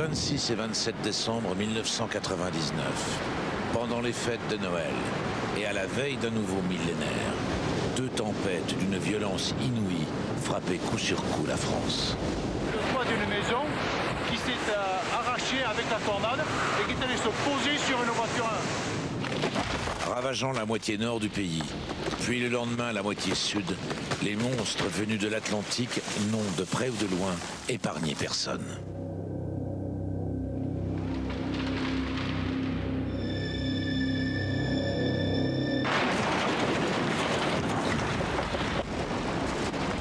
26 et 27 décembre 1999, pendant les fêtes de Noël et à la veille d'un nouveau millénaire, deux tempêtes d'une violence inouïe frappaient coup sur coup la France. Le toit d'une maison qui s'est arraché avec la tornade et qui est allé se poser sur une voiture. Ravageant la moitié nord du pays, puis le lendemain la moitié sud, les monstres venus de l'Atlantique n'ont, de près ou de loin, épargné personne.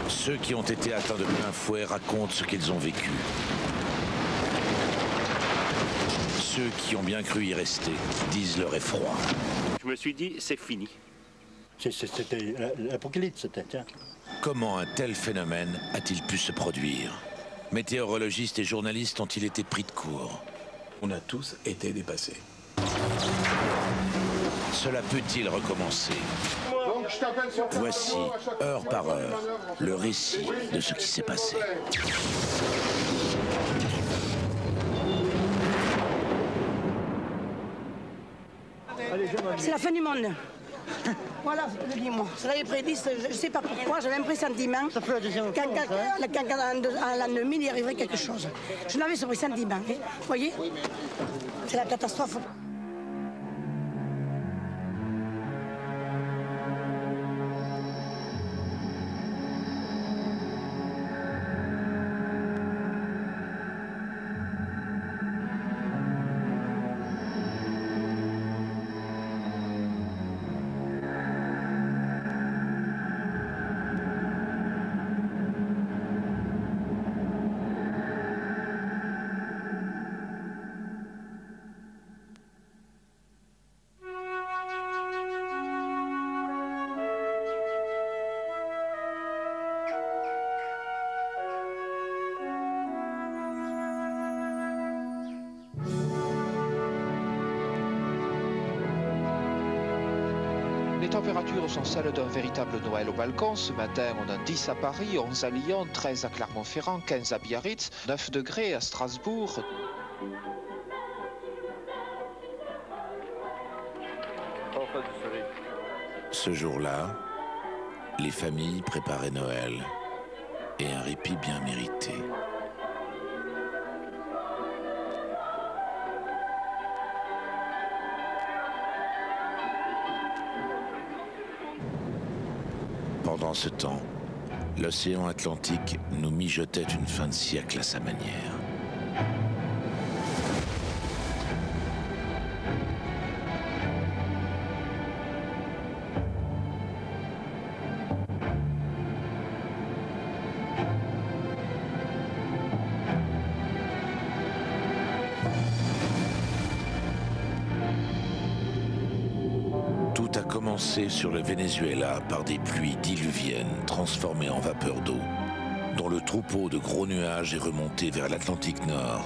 Ceux qui ont été atteints de plein fouet racontent ce qu'ils ont vécu. Ceux qui ont bien cru y rester disent leur effroi. Je me suis dit, c'est fini. C'était l'apocalypse, c'était, tiens. Comment un tel phénomène a-t-il pu se produire? Météorologistes et journalistes ont-ils été pris de court? On a tous été dépassés. Cela peut-il recommencer? Voici, heure par heure, le récit de ce qui s'est passé. C'est la fin du monde. Voilà, le dis-moi. Ça l'avait prédit, je ne sais pas pourquoi, j'avais un pressentiment qu'à l'an 2000, il arriverait quelque chose. Je l'avais ce pressentiment, hein. Vous voyez? C'est la catastrophe. Les températures sont celles d'un véritable Noël au balcon. Ce matin, on a 10 à Paris, 11 à Lyon, 13 à Clermont-Ferrand, 15 à Biarritz, 9 degrés à Strasbourg. Ce jour-là, les familles préparaient Noël et un répit bien mérité. Pendant ce temps, l'océan Atlantique nous mijotait une fin de siècle à sa manière. Tout a commencé sur le Venezuela par des pluies diluviennes transformées en vapeur d'eau, dont le troupeau de gros nuages est remonté vers l'Atlantique Nord,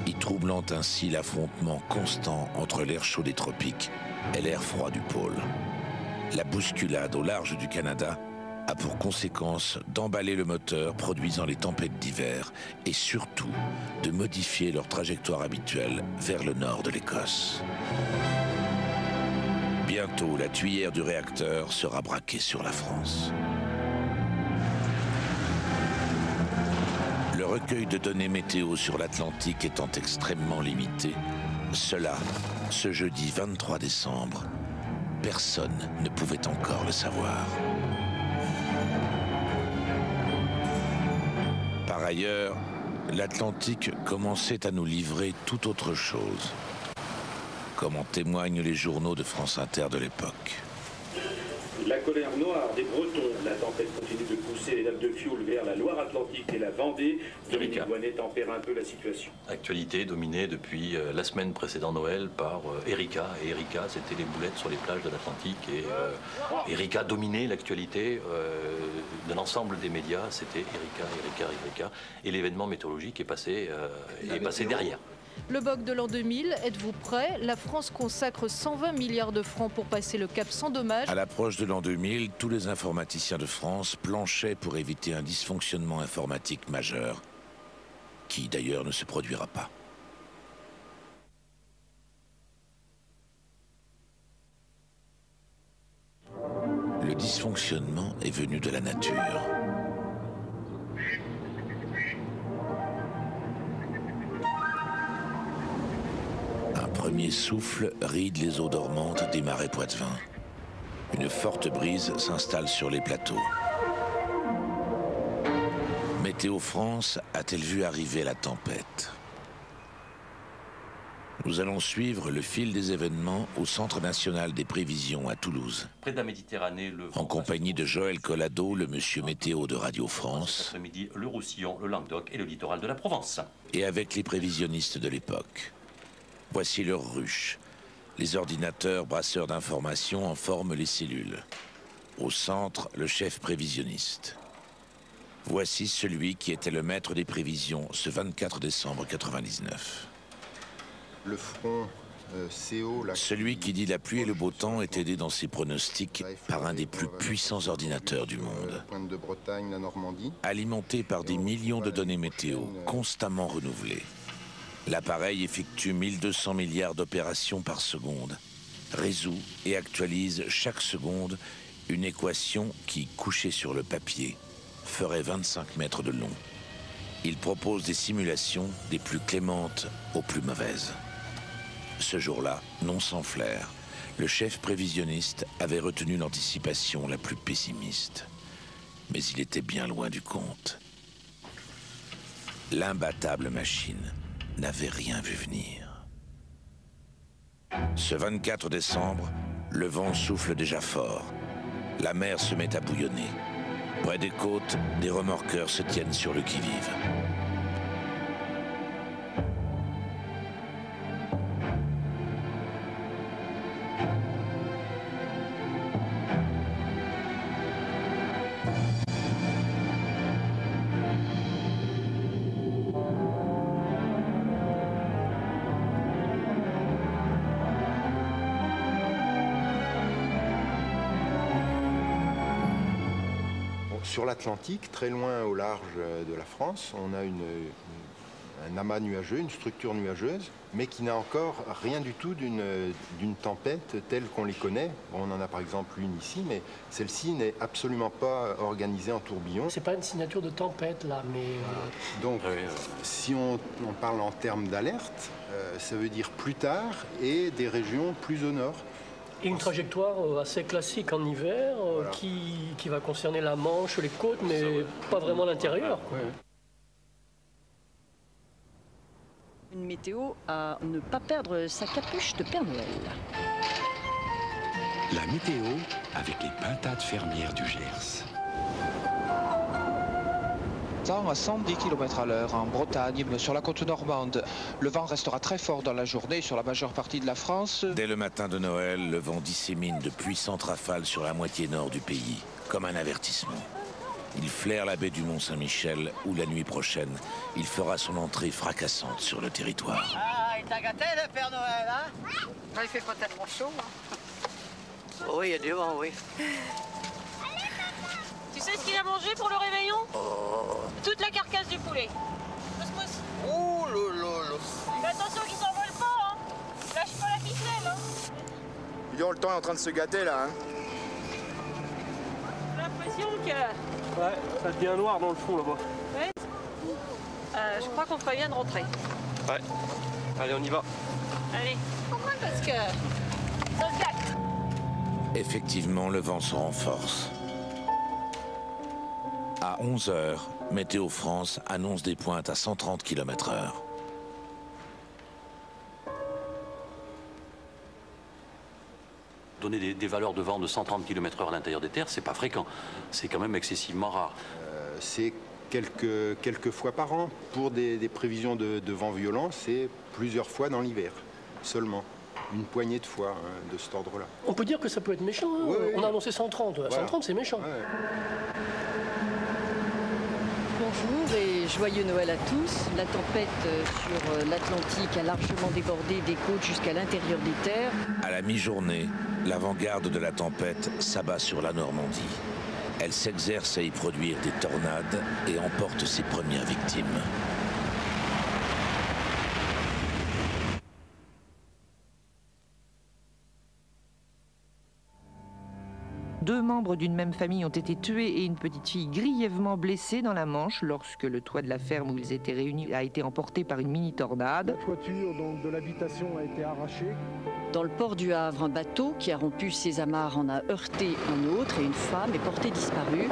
y troublant ainsi l'affrontement constant entre l'air chaud des tropiques et l'air froid du pôle. La bousculade au large du Canada a pour conséquence d'emballer le moteur produisant les tempêtes d'hiver et surtout de modifier leur trajectoire habituelle vers le nord de l'Écosse. Bientôt, la tuyère du réacteur sera braquée sur la France. Le recueil de données météo sur l'Atlantique étant extrêmement limité, cela, ce jeudi 23 décembre, personne ne pouvait encore le savoir. Par ailleurs, l'Atlantique commençait à nous livrer tout autre chose, comme en témoignent les journaux de France Inter de l'époque. La colère noire des Bretons, la tempête continue de pousser les nappes de fioul vers la Loire-Atlantique et la Vendée. Dominique Voynet tempère un peu la situation. Actualité dominée depuis la semaine précédant Noël par Erika. Et Erika, c'était les boulettes sur les plages de l'Atlantique. Et Erika dominait l'actualité de l'ensemble des médias. C'était Erika. Et l'événement météorologique est passé derrière. Le BOC de l'an 2000, êtes-vous prêt? La France consacre 120 milliards de francs pour passer le cap sans dommage. À l'approche de l'an 2000, tous les informaticiens de France planchaient pour éviter un dysfonctionnement informatique majeur, qui d'ailleurs ne se produira pas. le dysfonctionnement est venu de la nature. Un premier souffle ride les eaux dormantes des marais poitevins. Une forte brise s'installe sur les plateaux. Météo France a-t-elle vu arriver la tempête? Nous allons suivre le fil des événements au Centre national des prévisions à Toulouse. Près de la Méditerranée, en compagnie de Joël Collado, le monsieur météo de Radio France. Ce midi, le Roussillon, le Languedoc et le littoral de la Provence. Et avec les prévisionnistes de l'époque. Voici leur ruche. Les ordinateurs brasseurs d'informations en forment les cellules. Au centre, le chef prévisionniste. Voici celui qui était le maître des prévisions ce 24 décembre 1999. Le front CO... Celui qui dit la pluie et le beau temps est aidé dans ses pronostics par un des plus puissants ordinateurs du monde. Pointe de Bretagne, la Normandie. Alimenté par des millions de données météo constamment renouvelées. L'appareil effectue 1200 milliards d'opérations par seconde, résout et actualise chaque seconde une équation qui, couchée sur le papier, ferait 25 mètres de long. Il propose des simulations des plus clémentes aux plus mauvaises. Ce jour-là, non sans flair, le chef prévisionniste avait retenu l'anticipation la plus pessimiste. Mais il était bien loin du compte. L'imbattable machine n'avait rien vu venir. Ce 24 décembre, le vent souffle déjà fort. La mer se met à bouillonner. Près des côtes, des remorqueurs se tiennent sur le qui-vive. Sur l'Atlantique, très loin au large de la France, on a un amas nuageux, une structure nuageuse, mais qui n'a encore rien du tout d'une tempête telle qu'on les connaît. Bon, on en a par exemple une ici, mais celle-ci n'est absolument pas organisée en tourbillon. C'est pas une signature de tempête là, mais... Donc, si on parle en termes d'alerte, ça veut dire plus tard et des régions plus au nord. Et une trajectoire assez classique en hiver, voilà, qui va concerner la Manche, les côtes, mais pas vraiment l'intérieur. Une météo à ne pas perdre sa capuche de Père Noël. La météo avec les pintades fermières du Gers. À 110 km/h en Bretagne, sur la côte normande. Le vent restera très fort dans la journée sur la majeure partie de la France. Dès le matin de Noël, le vent dissémine de puissantes rafales sur la moitié nord du pays, comme un avertissement. Il flaire la baie du Mont-Saint-Michel, où la nuit prochaine, il fera son entrée fracassante sur le territoire. Ah, il t'a gâté le Père Noël, hein? Il fait pas tellement chaud, hein? Oui, il y a du vent, oui. Tu sais ce qu'il a mangé pour le réveillon? Toute la carcasse du poulet. Mousse. Oh là là là. Mais attention qu'il s'envole pas, hein. Lâche pas la ficelle, hein. Dis donc, le temps est en train de se gâter là, hein. J'ai l'impression que... Ouais, ça devient noir dans le fond là-bas. Ouais. Je crois qu'on ferait bien de rentrer. Ouais. Allez, on y va. Allez. Pourquoi? Parce que... ça se gâte. Effectivement, le vent se renforce. À 11h, Météo France annonce des pointes à 130 km/h. Donner des valeurs de vent de 130 km/h à l'intérieur des terres, c'est pas fréquent. C'est quand même excessivement rare. C'est quelques fois par an. Pour des prévisions de vent violent, c'est plusieurs fois dans l'hiver, seulement. Une poignée de fois, hein, de cet ordre-là. On peut dire que ça peut être méchant, hein. Oui, oui. On a annoncé 130. Voilà. 130, c'est méchant. Ouais. Bonjour et joyeux Noël à tous. La tempête sur l'Atlantique a largement débordé des côtes jusqu'à l'intérieur des terres. À la mi-journée, l'avant-garde de la tempête s'abat sur la Normandie. Elle s'exerce à y produire des tornades et emporte ses premières victimes. 2 membres d'une même famille ont été tués et une petite fille grièvement blessée dans la Manche lorsque le toit de la ferme où ils étaient réunis a été emporté par une mini-tornade. La toiture donc, de l'habitation a été arrachée. Dans le port du Havre, un bateau qui a rompu ses amarres en a heurté un autre et une femme est portée disparue.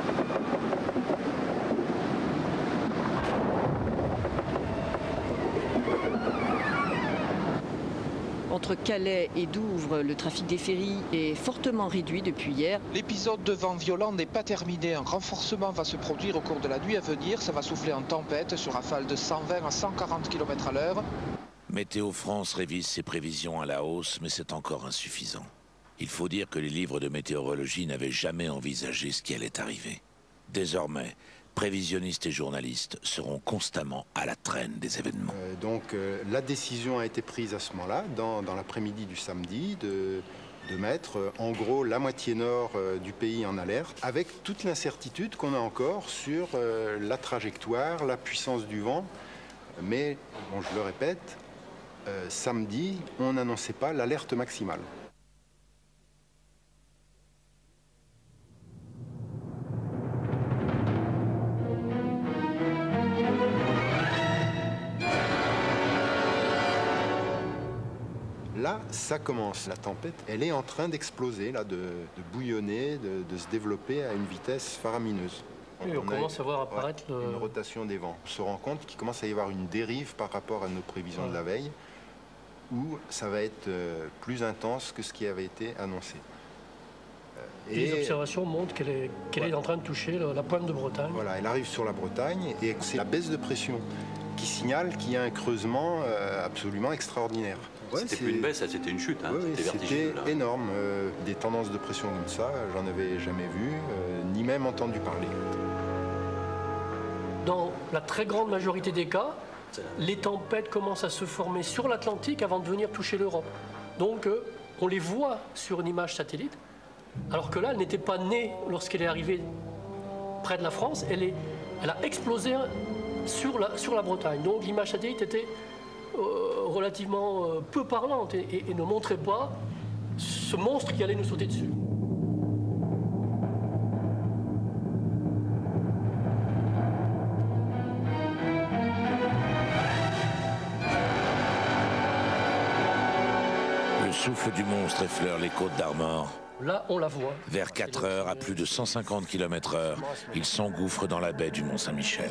Entre Calais et Douvres, le trafic des ferries est fortement réduit depuis hier. L'épisode de vent violent n'est pas terminé. Un renforcement va se produire au cours de la nuit à venir. Ça va souffler en tempête sur rafales de 120 à 140 km à l'heure. Météo France révise ses prévisions à la hausse, mais c'est encore insuffisant. Il faut dire que les livres de météorologie n'avaient jamais envisagé ce qui allait arriver. Désormais, prévisionnistes et journalistes seront constamment à la traîne des événements. La décision a été prise à ce moment-là, dans l'après-midi du samedi, de mettre en gros la moitié nord du pays en alerte, avec toute l'incertitude qu'on a encore sur la trajectoire, la puissance du vent. Mais, bon, je le répète, samedi, on n'annonçait pas l'alerte maximale. Là, ça commence. La tempête, elle est en train d'exploser, là, de bouillonner, de se développer à une vitesse faramineuse. Oui, on commence à voir apparaître une rotation des vents. On se rend compte qu'il commence à y avoir une dérive par rapport à nos prévisions de la veille, où ça va être plus intense que ce qui avait été annoncé. Les observations montrent qu'elle est en train de toucher la pointe de Bretagne. Voilà, elle arrive sur la Bretagne et c'est la baisse de pression qui signale qu'il y a un creusement absolument extraordinaire. C'était plus une baisse, c'était une chute, hein. C'était énorme. Des tendances de pression comme ça, j'en avais jamais vu, ni même entendu parler. Dans la très grande majorité des cas, les tempêtes commencent à se former sur l'Atlantique avant de venir toucher l'Europe. Donc on les voit sur une image satellite, alors que là, elle n'était pas née lorsqu'elle est arrivée près de la France, elle a explosé sur la Bretagne. Donc l'image satellite était relativement peu parlante et ne montrait pas ce monstre qui allait nous sauter dessus. Le souffle du monstre effleure les côtes d'Armor. Là, on la voit. Vers 4 heures, à plus de 150 km/h, il s'engouffre dans la baie du Mont-Saint-Michel.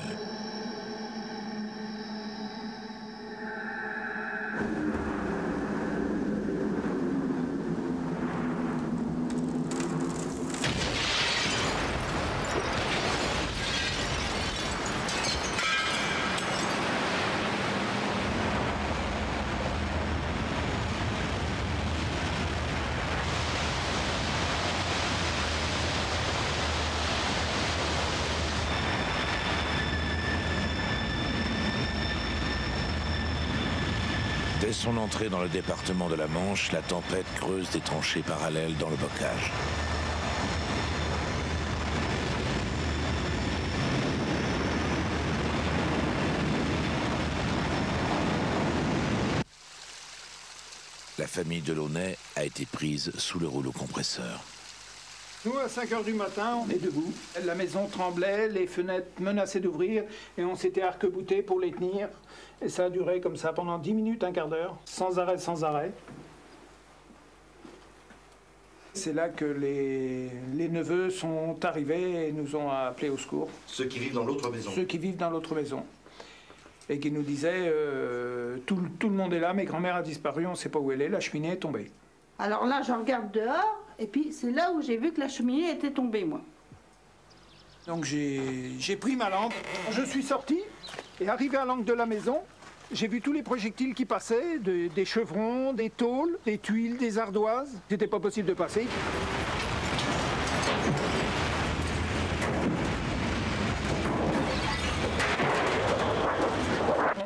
Dès son entrée dans le département de la Manche, la tempête creuse des tranchées parallèles dans le bocage. La famille Delaunay a été prise sous le rouleau compresseur. Nous, à 5 h du matin, on est debout. La maison tremblait, les fenêtres menaçaient d'ouvrir et on s'était arc-bouté pour les tenir. Et ça a duré comme ça pendant 10 minutes, un quart d'heure, sans arrêt, sans arrêt. C'est là que les neveux sont arrivés et nous ont appelés au secours. Ceux qui vivent dans l'autre maison. Ceux qui vivent dans l'autre maison. Et qui nous disaient, tout le monde est là, mais grand-mère a disparu, on ne sait pas où elle est, la cheminée est tombée. Alors là, je regarde dehors, et puis c'est là où j'ai vu que la cheminée était tombée, moi. Donc j'ai pris ma lampe, je suis sorti, et arrivé à l'angle de la maison, j'ai vu tous les projectiles qui passaient, des chevrons, des tôles, des tuiles, des ardoises. C'était pas possible de passer.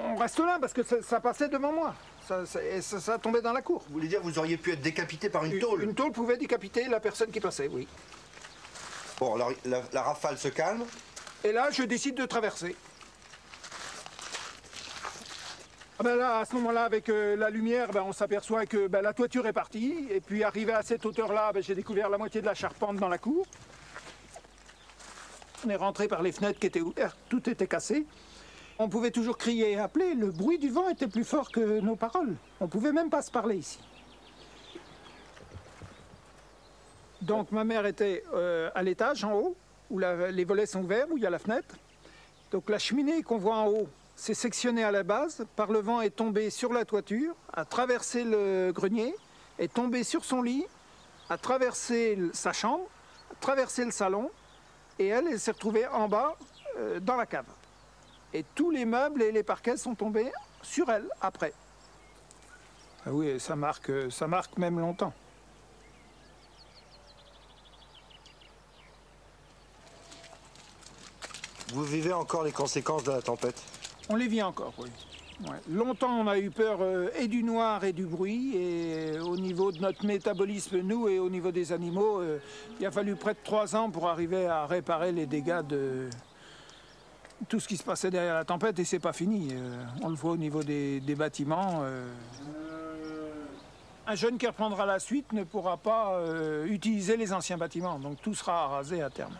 On reste là parce que ça passait devant moi. Ça tombait dans la cour. Vous voulez dire que vous auriez pu être décapité par une tôle? Une tôle pouvait décapiter la personne qui passait, oui. Bon, alors la rafale se calme. Et là, je décide de traverser. Ah ben là, à ce moment-là, avec la lumière, on s'aperçoit que la toiture est partie. Et puis arrivé à cette hauteur-là, j'ai découvert la moitié de la charpente dans la cour. On est rentré par les fenêtres qui étaient ouvertes, tout était cassé. On pouvait toujours crier et appeler, le bruit du vent était plus fort que nos paroles. On ne pouvait même pas se parler ici. Donc ma mère était à l'étage, en haut, où les volets sont ouverts, où il y a la fenêtre. Donc la cheminée qu'on voit en haut, c'est sectionné à la base, par le vent est tombé sur la toiture, a traversé le grenier, est tombé sur son lit, a traversé sa chambre, a traversé le salon, et elle s'est retrouvée en bas, dans la cave. Et tous les meubles et les parquets sont tombés sur elle, après. Ah oui, ça marque même longtemps. Vous vivez encore les conséquences de la tempête? On les vit encore, oui. Ouais. Longtemps, on a eu peur et du noir et du bruit. Et au niveau de notre métabolisme, nous, et au niveau des animaux, il a fallu près de 3 ans pour arriver à réparer les dégâts de tout ce qui se passait derrière la tempête. Et c'est pas fini. On le voit au niveau des bâtiments. Un jeune qui reprendra la suite ne pourra pas utiliser les anciens bâtiments. Donc tout sera rasé à terme.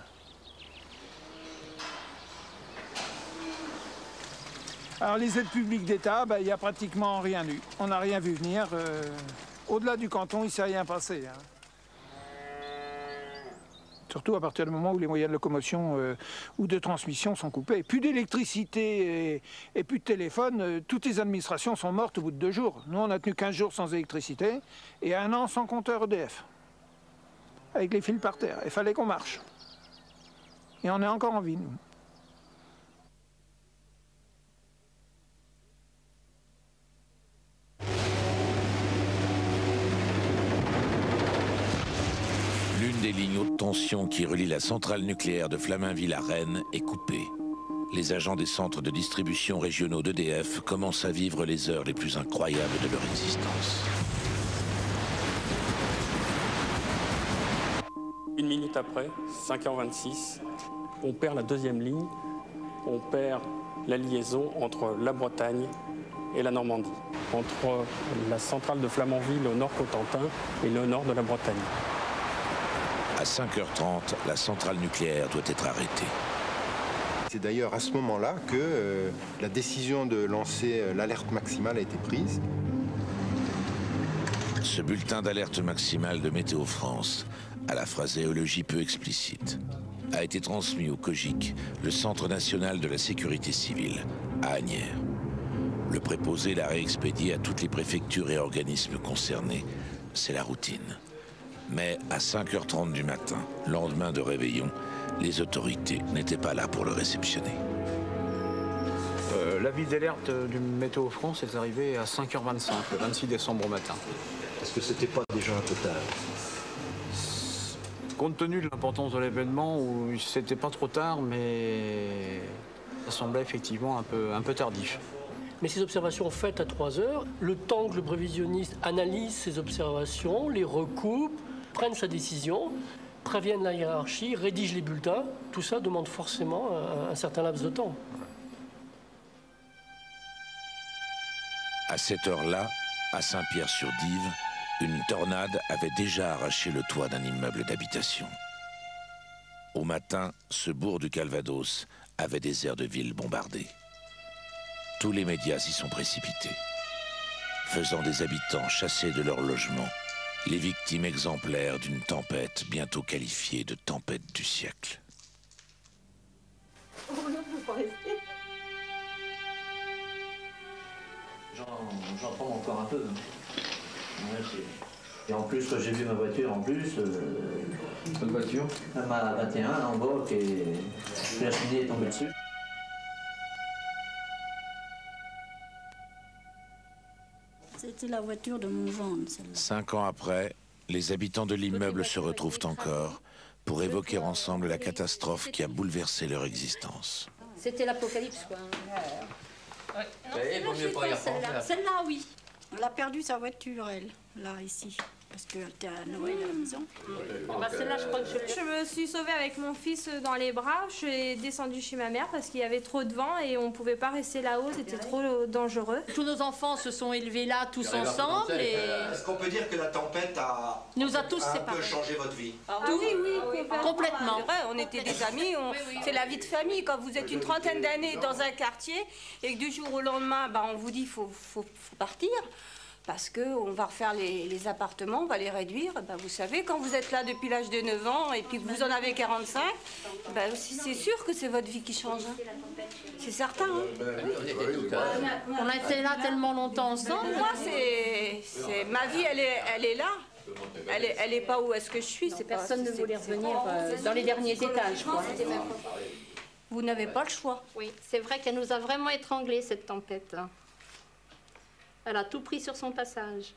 Alors les aides publiques d'État, il n'y a pratiquement rien eu. On n'a rien vu venir. Au-delà du canton, il ne s'est rien passé. Hein. Surtout à partir du moment où les moyens de locomotion ou de transmission sont coupés. Plus d'électricité et plus de téléphone, toutes les administrations sont mortes au bout de 2 jours. Nous, on a tenu 15 jours sans électricité et 1 an sans compteur EDF. Avec les fils par terre. Il fallait qu'on marche. Et on est encore en vie, nous. L'une des lignes haute tension qui relie la centrale nucléaire de Flaminville à Rennes est coupée. Les agents des centres de distribution régionaux d'EDF commencent à vivre les heures les plus incroyables de leur existence. 1 minute après, 5h26, on perd la 2e ligne, on perd la liaison entre la Bretagne et la Normandie, entre la centrale de Flamanville au nord Cotentin et le nord de la Bretagne. À 5h30, la centrale nucléaire doit être arrêtée. C'est d'ailleurs à ce moment-là que la décision de lancer l'alerte maximale a été prise. Ce bulletin d'alerte maximale de Météo France, à la phraséologie peu explicite, a été transmis au COGIC, le Centre national de la sécurité civile, à Asnières. Le préposé l'a réexpédié à toutes les préfectures et organismes concernés. C'est la routine. Mais à 5h30 du matin, lendemain de réveillon, les autorités n'étaient pas là pour le réceptionner. L'avis d'alerte du Météo France est arrivé à 5h25, le 26 décembre au matin. Est-ce que c'était pas déjà un peu tard? Compte tenu de l'importance de l'événement, c'était pas trop tard, mais ça semblait effectivement un peu tardif. Mais ces observations faites à 3 heures, le temps que le prévisionniste analyse ces observations, les recoupe, prenne sa décision, prévienne la hiérarchie, rédige les bulletins, tout ça demande forcément un certain laps de temps. À cette heure-là, à Saint-Pierre-sur-Dive, une tornade avait déjà arraché le toit d'un immeuble d'habitation. Au matin, ce bourg du Calvados avait des aires de ville bombardées. Tous les médias s'y sont précipités, faisant des habitants chassés de leur logement, les victimes exemplaires d'une tempête bientôt qualifiée de tempête du siècle. Oh non, faut pas rester. J'en prends encore un peu. Et en plus, quand j'ai vu ma voiture, Votre voiture ma 21 là, en bas, la cheminée est tombée dessus. C'était la voiture de mon gendre, celle-là. 5 ans après, les habitants de l'immeuble se retrouvent encore pour évoquer ensemble la catastrophe qui a bouleversé leur existence. C'était l'apocalypse, quoi. Vaut mieux pas y repenser. Celle-là, oui. Elle a perdu sa voiture, elle, là, ici. Parce que t'es à Noël à la maison. Bah, celle-là, je crois que je me suis sauvée avec mon fils dans les bras. Je suis descendue chez ma mère parce qu'il y avait trop de vent et on pouvait pas rester là-haut, c'était trop dangereux. Tous nos enfants se sont élevés là, tous ensemble. Et... Est-ce qu'on peut dire que la tempête nous a tous un séparés. peu changé votre vie? Oui, complètement. C'est vrai, on était des amis, c'est la vie de famille. Quand vous êtes une trentaine d'années dans un quartier et que du jour au lendemain, bah, on vous dit faut partir. Parce qu'on va refaire les appartements, on va les réduire. Ben, vous savez, quand vous êtes là depuis l'âge de 9 ans et puis que vous en avez 45, ben, c'est sûr que c'est votre vie qui change. Hein. C'est certain. Hein. On a été là tellement longtemps ensemble. Moi, ma vie, elle est là. Elle est pas où est-ce que je suis. Personne ne voulait revenir dans les derniers étages. Quoi. Vous n'avez pas le choix. Oui, c'est vrai qu'elle nous a vraiment étranglés, cette tempête. Elle a tout pris sur son passage.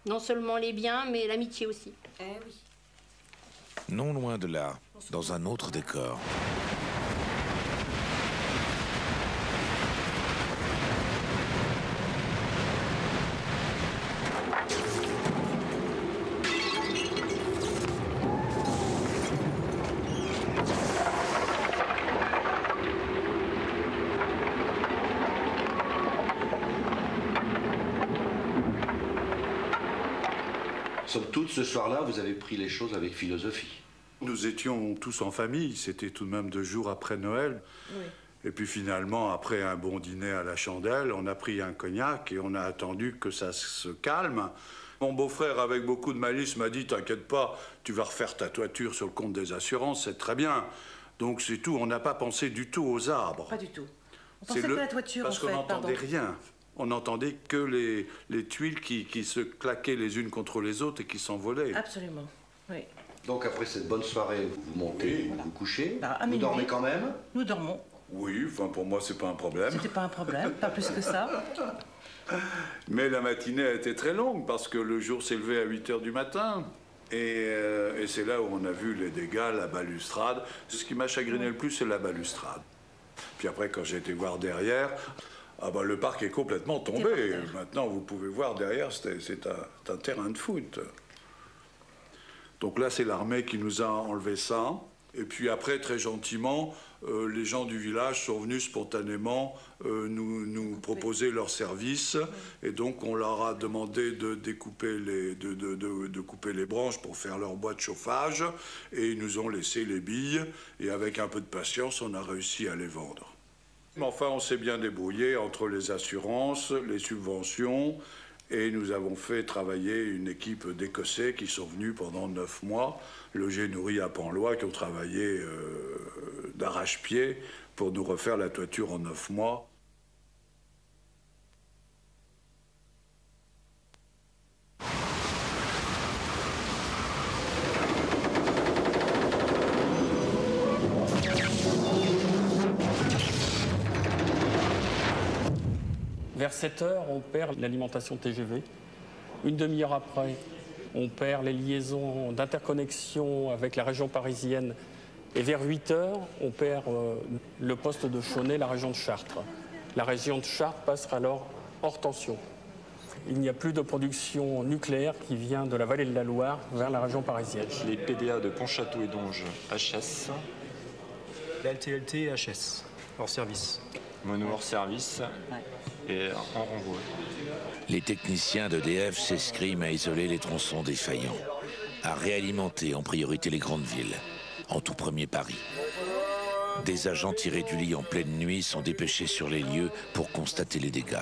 Non seulement les biens, mais l'amitié aussi. Eh oui. Non loin de là, dans un autre décor. Somme toute, ce soir-là, vous avez pris les choses avec philosophie. Nous étions tous en famille, c'était tout de même 2 jours après Noël. Oui. Et puis finalement, après un bon dîner à la chandelle, on a pris un cognac et on a attendu que ça se calme. Mon beau-frère, avec beaucoup de malice, m'a dit « T'inquiète pas, tu vas refaire ta toiture sur le compte des assurances, c'est très bien. » Donc c'est tout, on n'a pas pensé du tout aux arbres. Pas du tout. On pensait que la toiture, parce qu'on n'entendait rien. On n'entendait que les tuiles qui se claquaient les unes contre les autres et qui s'envolaient. Absolument, oui. Donc après cette bonne soirée, vous montez, vous vous couchez, bah, vous dormez quand même? Nous dormons. Oui, enfin pour moi c'est pas un problème. C'était pas un problème, pas plus que ça. Mais la matinée a été très longue parce que le jour s'est levé à 8 h du matin. Et c'est là où on a vu les dégâts, la balustrade. Ce qui m'a chagriné le plus, c'est la balustrade. Puis après, quand j'ai été voir derrière, ah bah, le parc est complètement tombé. Maintenant, vous pouvez voir derrière, c'est un terrain de foot. Donc là, c'est l'armée qui nous a enlevé ça. Et puis après, très gentiment, les gens du village sont venus spontanément nous proposer leurs services. Et donc, on leur a demandé de découper de couper les branches pour faire leur bois de chauffage. Et ils nous ont laissé les billes. Et avec un peu de patience, on a réussi à les vendre. Mais enfin, on s'est bien débrouillé entre les assurances, les subventions. Et nous avons fait travailler une équipe d'Écossais qui sont venus pendant 9 mois, logés, nourris à Penlois, qui ont travaillé d'arrache-pied pour nous refaire la toiture en 9 mois. Vers 7 h, on perd l'alimentation TGV. Une demi-heure après, on perd les liaisons d'interconnexion avec la région parisienne. Et vers 8 h, on perd le poste de Chauny, la région de Chartres. La région de Chartres passe alors hors tension. Il n'y a plus de production nucléaire qui vient de la vallée de la Loire vers la région parisienne. Les PDA de Pontchâteau et Donge, HS. La LTLT, HS, hors service. Mono hors service. Et en renvoi. Les techniciens d'EDF s'escriment à isoler les tronçons défaillants, à réalimenter en priorité les grandes villes, en tout premier Paris. Des agents tirés du lit en pleine nuit sont dépêchés sur les lieux pour constater les dégâts,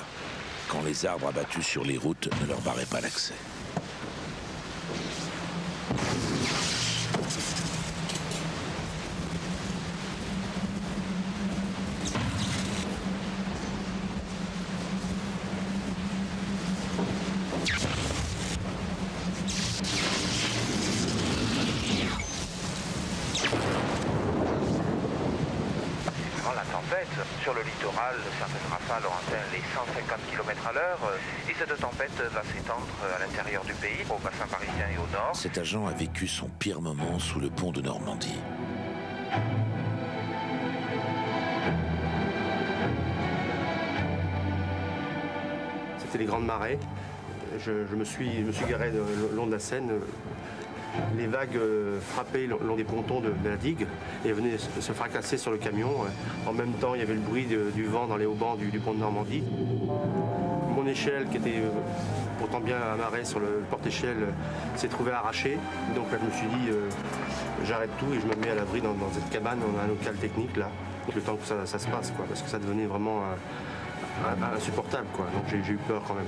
quand les arbres abattus sur les routes ne leur barraient pas l'accès. Sur le littoral, certaines rafales ont atteint les 150 km/h et cette tempête va s'étendre à l'intérieur du pays, au bassin parisien et au nord. Cet agent a vécu son pire moment sous le pont de Normandie. C'était les grandes marées. je me suis garé le long de la Seine. Les vagues frappaient le long des pontons de la digue et venaient se fracasser sur le camion. En même temps, il y avait le bruit du vent dans les haubans du pont de Normandie. Mon échelle, qui était pourtant bien amarrée sur le porte-échelle, s'est trouvée arrachée. Donc là, je me suis dit, j'arrête tout et je me mets à l'abri dans cette cabane. On a un local technique là, le temps que ça se passe, quoi, parce que ça devenait vraiment insupportable, quoi. Donc j'ai eu peur quand même.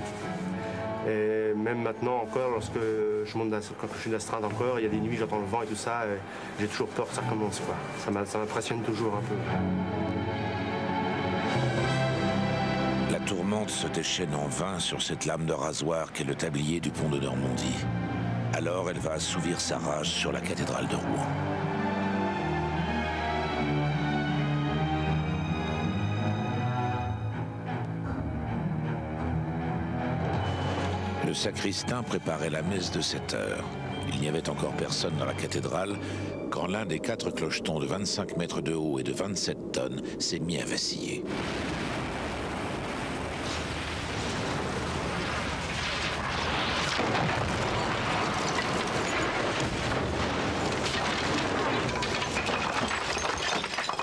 Et même maintenant encore, lorsque quand je suis d'astreinte encore, il y a des nuits, j'entends le vent et tout ça, j'ai toujours peur que ça recommence, quoi. Ça m'impressionne toujours un peu. La tourmente se déchaîne en vain sur cette lame de rasoir qu'est le tablier du pont de Normandie. Alors elle va assouvir sa rage sur la cathédrale de Rouen. Le sacristain préparait la messe de 7 heures. Il n'y avait encore personne dans la cathédrale quand l'un des 4 clochetons de 25 mètres de haut et de 27 tonnes s'est mis à vaciller.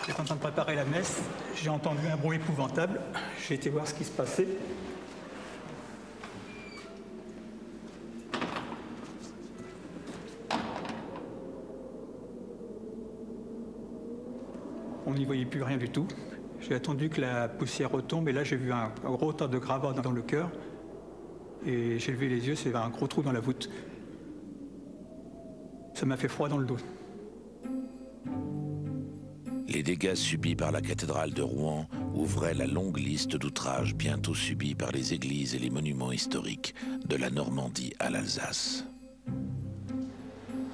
J'étais en train de préparer la messe, j'ai entendu un bruit épouvantable, j'ai été voir ce qui se passait. On n'y voyait plus rien du tout. J'ai attendu que la poussière retombe et là j'ai vu un gros tas de gravats dans le cœur. Et j'ai levé les yeux, c'est un gros trou dans la voûte. Ça m'a fait froid dans le dos. Les dégâts subis par la cathédrale de Rouen ouvraient la longue liste d'outrages bientôt subis par les églises et les monuments historiques de la Normandie à l'Alsace.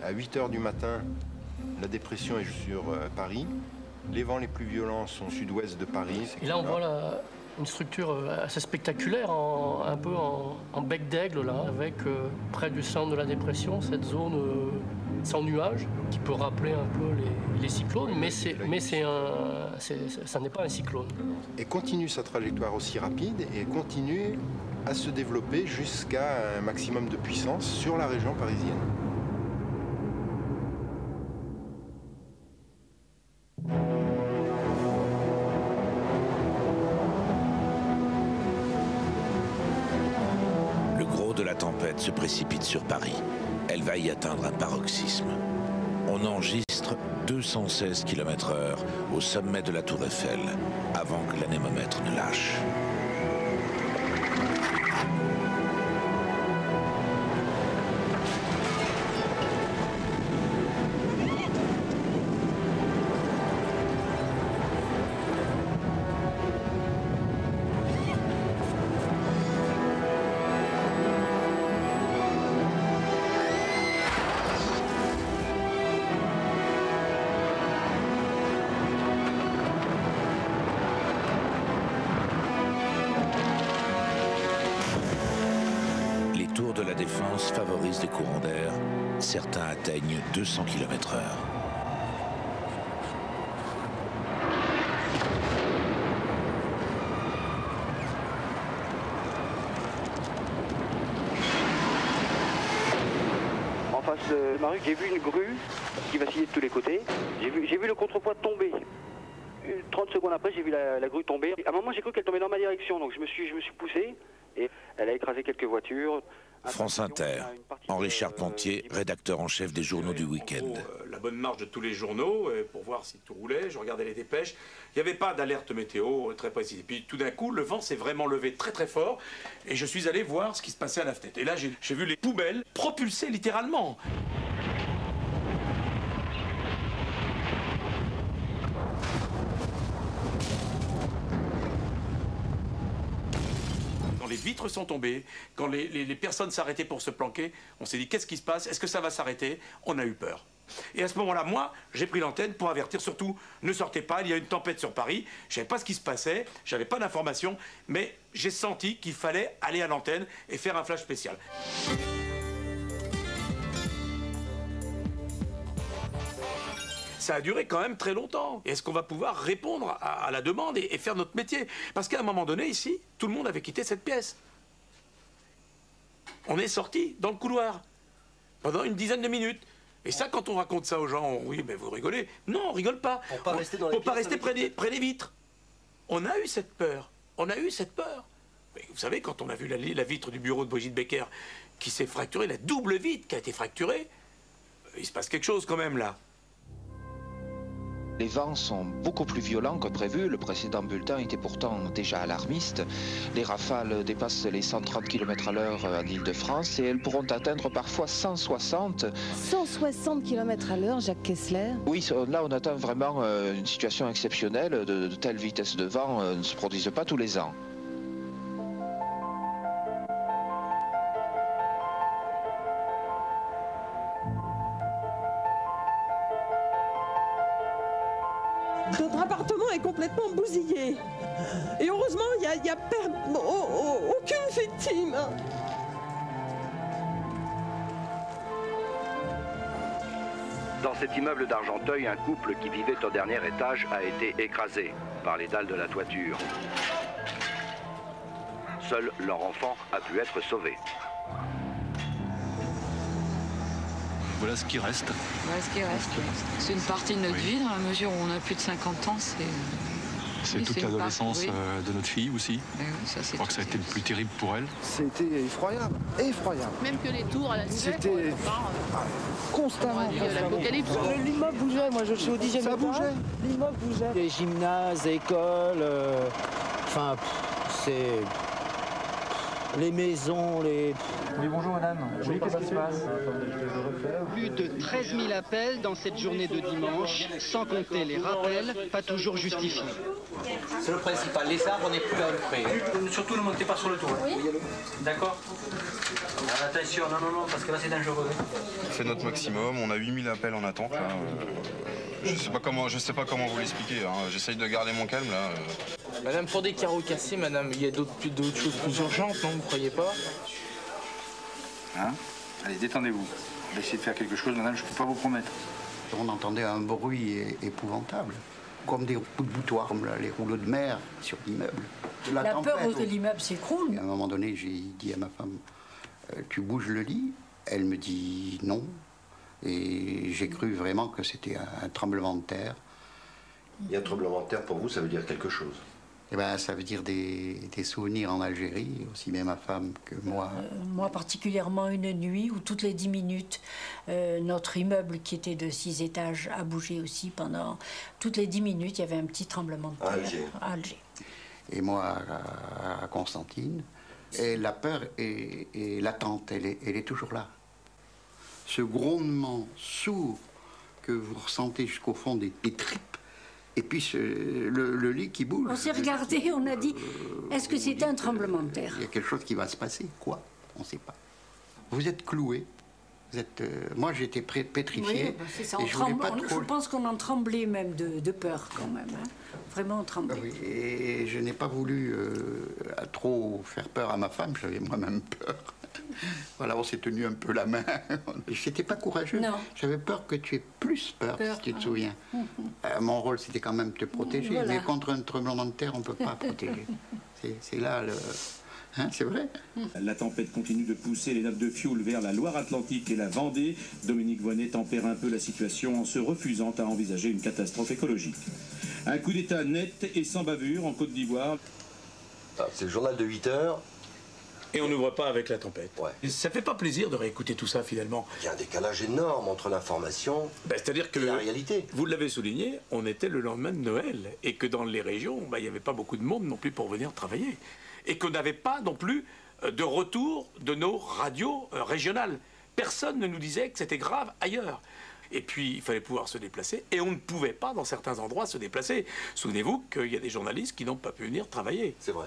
À 8 h du matin, la dépression est sur Paris. Les vents les plus violents sont au sud-ouest de Paris. Et là, on voit une structure assez spectaculaire, un peu en bec d'aigle, là, avec près du centre de la dépression, cette zone sans nuages, qui peut rappeler un peu les cyclones, mais ça n'est pas un cyclone. Et continue sa trajectoire aussi rapide et continue à se développer jusqu'à un maximum de puissance sur la région parisienne. La tempête se précipite sur Paris. Elle va y atteindre un paroxysme. On enregistre 216 km/h au sommet de la Tour Eiffel avant que l'anémomètre ne lâche. De la Défense favorise des courants d'air. Certains atteignent 200 km/h. En face de ma rue, j'ai vu une grue qui vacillait de tous les côtés. J'ai vu le contrepoids tomber. 30 secondes après, j'ai vu la grue tomber. À un moment, j'ai cru qu'elle tombait dans ma direction, donc je me suis poussé et elle a écrasé quelques voitures. France Inter, Henri Charpentier, rédacteur en chef des journaux du week-end. La bonne marche de tous les journaux pour voir si tout roulait. Je regardais les dépêches. Il n'y avait pas d'alerte météo très précise. Et puis tout d'un coup, le vent s'est vraiment levé très très fort et je suis allé voir ce qui se passait à la fenêtre. Et là, j'ai vu les poubelles propulsées littéralement. Les vitres sont tombées, quand les personnes s'arrêtaient pour se planquer, on s'est dit qu'est-ce qui se passe, est-ce que ça va s'arrêter? On a eu peur. Et à ce moment-là, moi, j'ai pris l'antenne pour avertir surtout, ne sortez pas, il y a une tempête sur Paris, je ne savais pas ce qui se passait, je n'avais pas d'informations, mais j'ai senti qu'il fallait aller à l'antenne et faire un flash spécial. Ça a duré quand même très longtemps. Est-ce qu'on va pouvoir répondre à la demande et faire notre métier? Parce qu'à un moment donné, ici, tout le monde avait quitté cette pièce. On est sorti dans le couloir pendant une dizaine de minutes. Et ça, quand on raconte ça aux gens, oui, mais vous rigolez. Non, on rigole pas. Pour pas rester dans les Pour pas rester près des vitres. On a eu cette peur. On a eu cette peur. Mais vous savez, quand on a vu la vitre du bureau de Brigitte Becker qui s'est fracturée, la double vitre qui a été fracturée, il se passe quelque chose quand même là. Les vents sont beaucoup plus violents que prévu. Le précédent bulletin était pourtant déjà alarmiste. Les rafales dépassent les 130 km/h en Île-de-France et elles pourront atteindre parfois 160. 160 km/h, Jacques Kessler? Oui, là on atteint vraiment une situation exceptionnelle. De telles vitesses de vent ne se produisent pas tous les ans. Notre appartement est complètement bousillé. Et heureusement, il n'y a aucune victime. Dans cet immeuble d'Argenteuil, un couple qui vivait au dernier étage a été écrasé par les dalles de la toiture. Seul leur enfant a pu être sauvé. Voilà ce qui reste. Voilà ce qui reste. C'est une partie de notre vie, dans la mesure où on a plus de 50 ans. C'est toute l'adolescence de notre fille aussi. Oui, ça, je crois que ça a été le plus terrible pour elle. C'était effroyable, effroyable. Même que les tours à la nouvelle, c'était constamment. L'apocalypse. L'immeuble bougeait, moi je suis au 10e étage. Ça bougeait. L'immeuble bougeait. Les gymnases, écoles, enfin, c'est... Les maisons, les... Oui, bonjour madame. Oui, qu'est-ce qui se passe? Plus de 13 000 appels dans cette journée de dimanche, sans compter les rappels, pas toujours justifiés. C'est le principal. Les arbres, on n'est plus à le près. Surtout ne montez pas sur le toit. Oui. D'accord? Attention, non, parce que là c'est dangereux. On fait notre maximum, on a 8000 appels en attente. Là. Je sais pas comment vous l'expliquer, hein. J'essaye de garder mon calme là. Madame, pour des carreaux cassés, madame, il y a d'autres choses plus urgentes, non? Vous croyez pas? Hein? Allez, détendez-vous. On va essayer de faire quelque chose, madame, je peux pas vous promettre. On entendait un bruit épouvantable, comme des coups de boutoir, comme les rouleaux de mer sur l'immeuble. La peur que l'immeuble s'écroule. À un moment donné, j'ai dit à ma femme, tu bouges le lit? Elle me dit non. Et j'ai cru vraiment que c'était un tremblement de terre. Et un tremblement de terre, pour vous, ça veut dire quelque chose? Eh ben, ça veut dire des souvenirs en Algérie, aussi bien ma femme que moi. Moi, particulièrement une nuit où toutes les 10 minutes, notre immeuble qui était de 6 étages a bougé aussi pendant... Toutes les 10 minutes, il y avait un petit tremblement de terre à Alger. Et moi, à Constantine. Et la peur et l'attente, elle est toujours là. Ce grondement sourd que vous ressentez jusqu'au fond des tripes, et puis le lit qui bouge. On s'est regardé, on a dit, est-ce que c'était un tremblement de terre? Il y a quelque chose qui va se passer. Quoi? On ne sait pas. Vous êtes cloué. Vous êtes, moi, j'étais pétrifié. Oui, c'est ça. Et je pense qu'on en tremblait même de peur quand même. Hein. Vraiment, on tremblait. Oui, et je n'ai pas voulu trop faire peur à ma femme. J'avais moi-même peur. Voilà, on s'est tenu un peu la main. J'étais pas courageux. Non. J'avais peur que tu aies plus peur, si tu te souviens. Mon rôle, c'était quand même de te protéger. Voilà. Mais contre un tremblement de terre, on ne peut pas protéger. C'est là le... Hein, c'est vrai. La tempête continue de pousser les nappes de fioul vers la Loire-Atlantique et la Vendée. Dominique Voynet tempère un peu la situation en se refusant à envisager une catastrophe écologique. Un coup d'État net et sans bavure en Côte d'Ivoire. C'est le journal de 8 heures. Et on n'ouvre pas avec la tempête. Ouais. Et ça fait pas plaisir de réécouter tout ça finalement. Il y a un décalage énorme entre l'information c'est-à-dire que et la réalité. Vous l'avez souligné, on était le lendemain de Noël et que dans les régions, il n'y avait pas beaucoup de monde non plus pour venir travailler. Et qu'on n'avait pas non plus de retour de nos radios régionales. Personne ne nous disait que c'était grave ailleurs. Et puis, il fallait pouvoir se déplacer. Et on ne pouvait pas, dans certains endroits, se déplacer. Souvenez-vous qu'il y a des journalistes qui n'ont pas pu venir travailler. C'est vrai.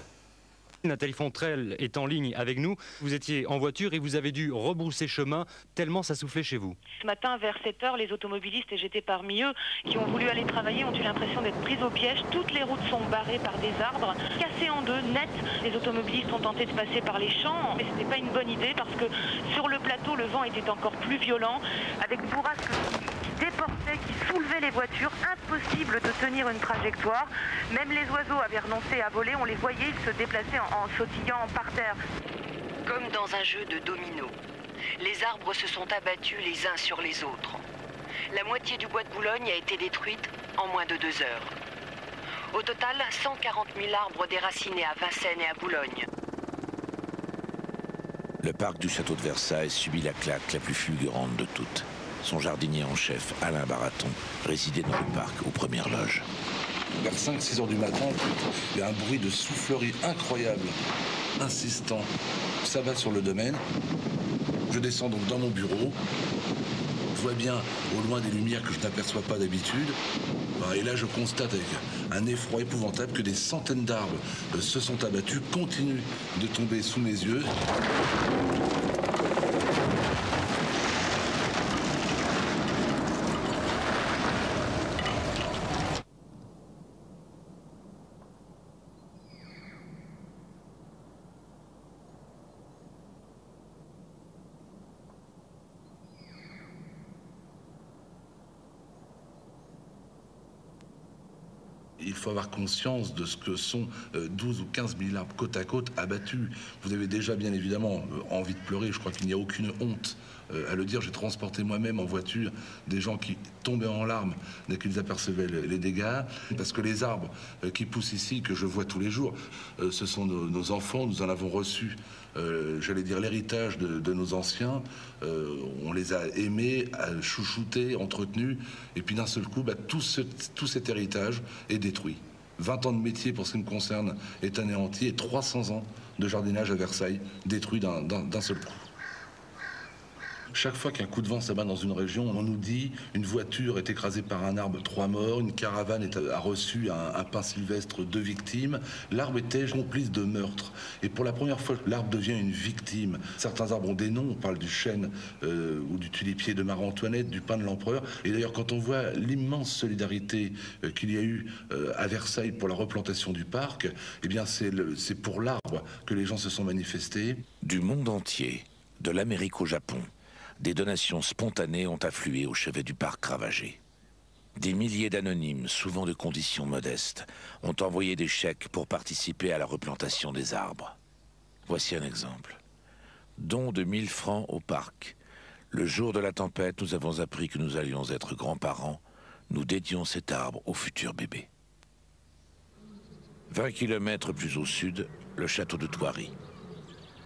Nathalie Fontrelle est en ligne avec nous. Vous étiez en voiture et vous avez dû rebrousser chemin tellement ça soufflait chez vous. Ce matin, vers 7 h, les automobilistes, et j'étais parmi eux, qui ont voulu aller travailler, ont eu l'impression d'être pris au piège. Toutes les routes sont barrées par des arbres, cassées en deux, net. Les automobilistes ont tenté de passer par les champs, mais ce n'était pas une bonne idée parce que sur le plateau, le vent était encore plus violent, avec bourrasques qui déportaient, qui soulevaient les voitures. Impossible de tenir une trajectoire. Même les oiseaux avaient renoncé à voler, on les voyait, ils se déplaçaient en sautillant par terre. Comme dans un jeu de domino, les arbres se sont abattus les uns sur les autres. La moitié du bois de Boulogne a été détruite en moins de 2 heures. Au total, 140 000 arbres déracinés à Vincennes et à Boulogne. Le parc du château de Versailles subit la claque la plus fulgurante de toutes. Son jardinier en chef, Alain Baraton, résidait dans le parc aux premières loges. Vers 5-6 heures du matin, il y a un bruit de soufflerie incroyable, insistant. Ça va sur le domaine. Je descends donc dans mon bureau. Je vois bien au loin des lumières que je n'aperçois pas d'habitude. Et là, je constate avec un effroi épouvantable que des centaines d'arbres se sont abattus, continuent de tomber sous mes yeux. Il faut avoir conscience de ce que sont 12 ou 15 000 arbres côte à côte abattus. Vous avez déjà bien évidemment envie de pleurer, je crois qu'il n'y a aucune honte à le dire. J'ai transporté moi-même en voiture des gens qui tombaient en larmes dès qu'ils apercevaient les dégâts. Parce que les arbres qui poussent ici, que je vois tous les jours, ce sont nos enfants, nous en avons reçu, j'allais dire, l'héritage de nos anciens. On les a aimés, chouchoutés, entretenus, et puis d'un seul coup, tout cet héritage est détruit. 20 ans de métier pour ce qui me concerne est anéanti, et 300 ans de jardinage à Versailles détruit d'un seul coup. Chaque fois qu'un coup de vent s'abat dans une région, on nous dit une voiture est écrasée par un arbre, 3 morts, une caravane a reçu un pin sylvestre, 2 victimes. L'arbre était complice de meurtre. Et pour la première fois, l'arbre devient une victime. Certains arbres ont des noms, on parle du chêne ou du tulipier de Marie-Antoinette, du pin de l'empereur. Et d'ailleurs, quand on voit l'immense solidarité qu'il y a eu à Versailles pour la replantation du parc, eh bien c'est pour l'arbre que les gens se sont manifestés. Du monde entier, de l'Amérique au Japon, des donations spontanées ont afflué au chevet du parc ravagé. Des milliers d'anonymes, souvent de conditions modestes, ont envoyé des chèques pour participer à la replantation des arbres. Voici un exemple. Don de 1000 francs au parc. Le jour de la tempête, nous avons appris que nous allions être grands-parents. Nous dédions cet arbre au futur bébé. 20 kilomètres plus au sud, le château de Thoiry.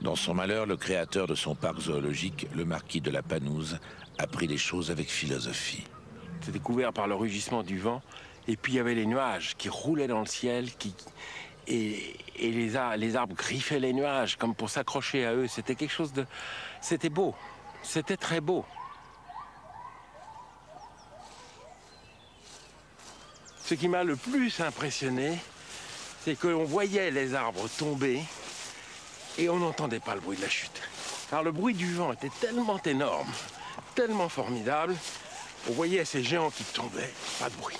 Dans son malheur, le créateur de son parc zoologique, le marquis de la Panouse, a pris les choses avec philosophie. C'était couvert par le rugissement du vent, et puis il y avait les nuages qui roulaient dans le ciel, et les arbres griffaient les nuages comme pour s'accrocher à eux. C'était quelque chose de... C'était beau, c'était très beau. Ce qui m'a le plus impressionné, c'est qu'on voyait les arbres tomber, et on n'entendait pas le bruit de la chute. Alors le bruit du vent était tellement énorme, tellement formidable, on voyait ces géants qui tombaient, pas de bruit,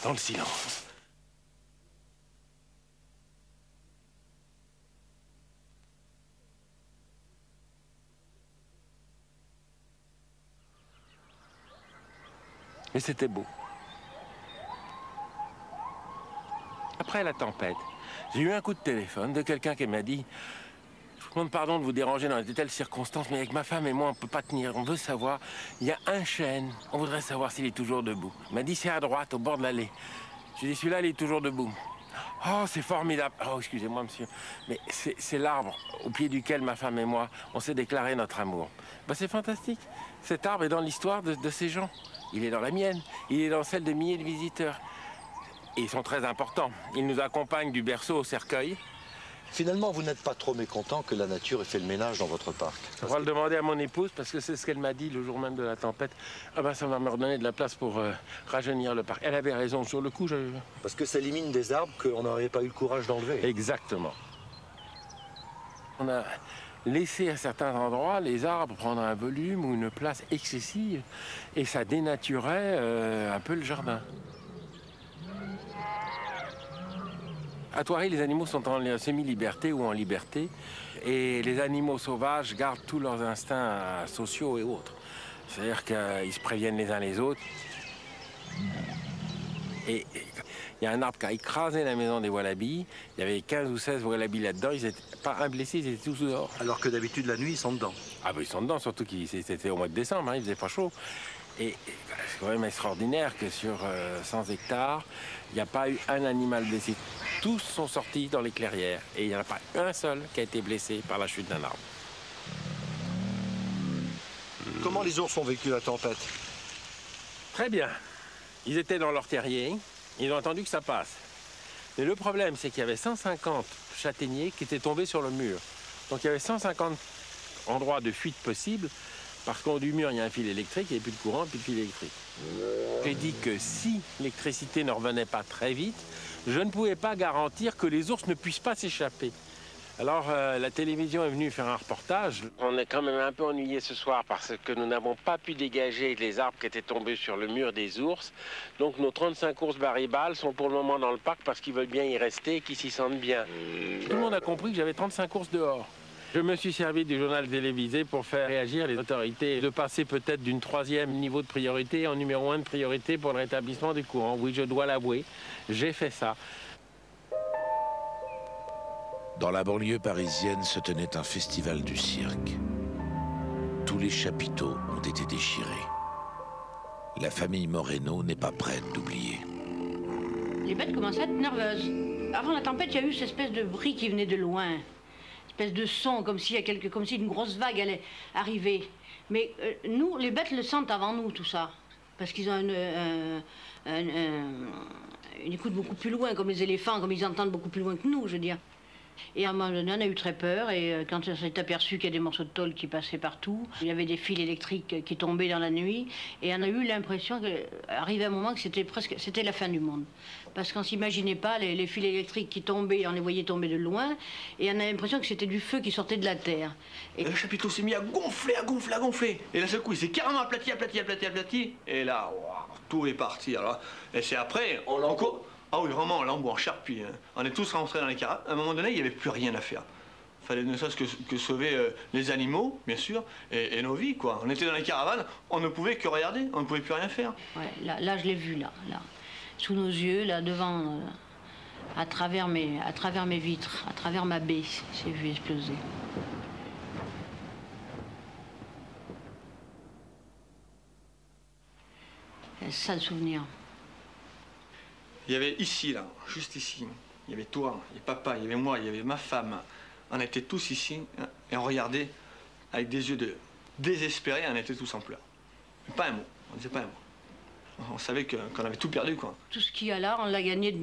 dans le silence. Mais c'était beau. Après la tempête, j'ai eu un coup de téléphone de quelqu'un qui m'a dit: je vous demande pardon de vous déranger dans de telles circonstances, mais avec ma femme et moi, on ne peut pas tenir. On veut savoir, il y a un chêne, on voudrait savoir s'il est toujours debout. Il m'a dit: c'est à droite, au bord de l'allée. J'ai dit: celui-là, il est toujours debout. Oh, c'est formidable. Oh, excusez-moi, monsieur, mais c'est l'arbre au pied duquel ma femme et moi, on s'est déclaré notre amour. Ben, c'est fantastique. Cet arbre est dans l'histoire de ces gens. Il est dans la mienne, il est dans celle de milliers de visiteurs. Et ils sont très importants. Ils nous accompagnent du berceau au cercueil. Finalement, vous n'êtes pas trop mécontent que la nature ait fait le ménage dans votre parc? On va le demander à mon épouse, parce que c'est ce qu'elle m'a dit le jour même de la tempête. Ah ben, ça va me redonner de la place pour rajeunir le parc. Elle avait raison, sur le coup, Parce que ça élimine des arbres qu'on n'aurait pas eu le courage d'enlever. Exactement. On a laissé à certains endroits les arbres prendre un volume ou une place excessive, et ça dénaturait un peu le jardin. À Thoiry, les animaux sont en semi-liberté ou en liberté, et les animaux sauvages gardent tous leurs instincts sociaux et autres. C'est-à-dire qu'ils se préviennent les uns les autres. Et il y a un arbre qui a écrasé la maison des Wallabies. Il y avait 15 ou 16 Wallabies là-dedans. Ils n'étaient pas un blessé, ils étaient tous dehors. Alors que d'habitude, la nuit, ils sont dedans. Ah ben ils sont dedans, surtout que c'était au mois de décembre, hein, il faisait pas chaud. Et c'est quand même extraordinaire que sur 100 hectares, il n'y a pas eu un animal blessé. Tous sont sortis dans les clairières. Et il n'y en a pas un seul qui a été blessé par la chute d'un arbre. Comment les ours ont vécu la tempête? Très bien. Ils étaient dans leur terrier, ils ont attendu que ça passe. Mais le problème, c'est qu'il y avait 150 châtaigniers qui étaient tombés sur le mur. Donc il y avait 150 endroits de fuite possibles, parce qu'au haut du mur, il y a un fil électrique, il n'y avait plus de courant, plus de fil électrique. J'ai dit que si l'électricité ne revenait pas très vite, je ne pouvais pas garantir que les ours ne puissent pas s'échapper. Alors, la télévision est venue faire un reportage. On est quand même un peu ennuyé ce soir parce que nous n'avons pas pu dégager les arbres qui étaient tombés sur le mur des ours. Donc, nos 35 ours baribales sont pour le moment dans le parc parce qu'ils veulent bien y rester et qu'ils s'y sentent bien. Tout le monde a compris que j'avais 35 ours dehors. Je me suis servi du journal télévisé pour faire réagir les autorités, de passer peut-être d'une 3e niveau de priorité en numéro 1 de priorité pour le rétablissement du courant. Oui, je dois l'avouer, j'ai fait ça. Dans la banlieue parisienne se tenait un festival du cirque. Tous les chapiteaux ont été déchirés. La famille Moreno n'est pas prête d'oublier. Les bêtes commençaient à être nerveuses. Avant la tempête, il y a eu cette espèce de bruit qui venait de loin. Espèce de son, comme si une grosse vague allait arriver. Mais nous, les bêtes le sentent avant nous, tout ça. Parce qu'ils ont une écoute beaucoup plus loin, comme les éléphants, comme ils entendent beaucoup plus loin que nous, je veux dire. Et à un moment donné, on a eu très peur, et quand on s'est aperçu qu'il y a des morceaux de tôle qui passaient partout, il y avait des fils électriques qui tombaient dans la nuit, et on a eu l'impression qu'arrivait un moment que c'était la fin du monde. Parce qu'on ne s'imaginait pas les fils électriques qui tombaient, on les voyait tomber de loin, et on a l'impression que c'était du feu qui sortait de la terre. Et le chapiteau s'est mis à gonfler, à gonfler, à gonfler. Et d'un seul coup, il s'est carrément aplati, et là, wow, tout est parti. Alors, et c'est après, ah oui, vraiment, là, on boit en charpie. Hein. On est tous rentrés dans les caravanes. À un moment donné, il n'y avait plus rien à faire. Il fallait ne serait-ce que sauver les animaux, bien sûr, et nos vies, quoi. On était dans les caravanes, on ne pouvait que regarder, on ne pouvait plus rien faire. Ouais, là je l'ai vu, là. Sous nos yeux, là, devant, à travers mes vitres, à travers ma baie, j'ai vu exploser. C'est ça le souvenir. Il y avait ici, là, juste ici, il y avait toi, il y avait papa, il y avait moi, il y avait ma femme. On était tous ici et on regardait avec des yeux désespérés, on était tous en pleurs. Mais pas un mot, on ne disait pas un mot. On savait qu'on avait tout perdu, quoi. Tout ce qu'il y a là, on l'a gagné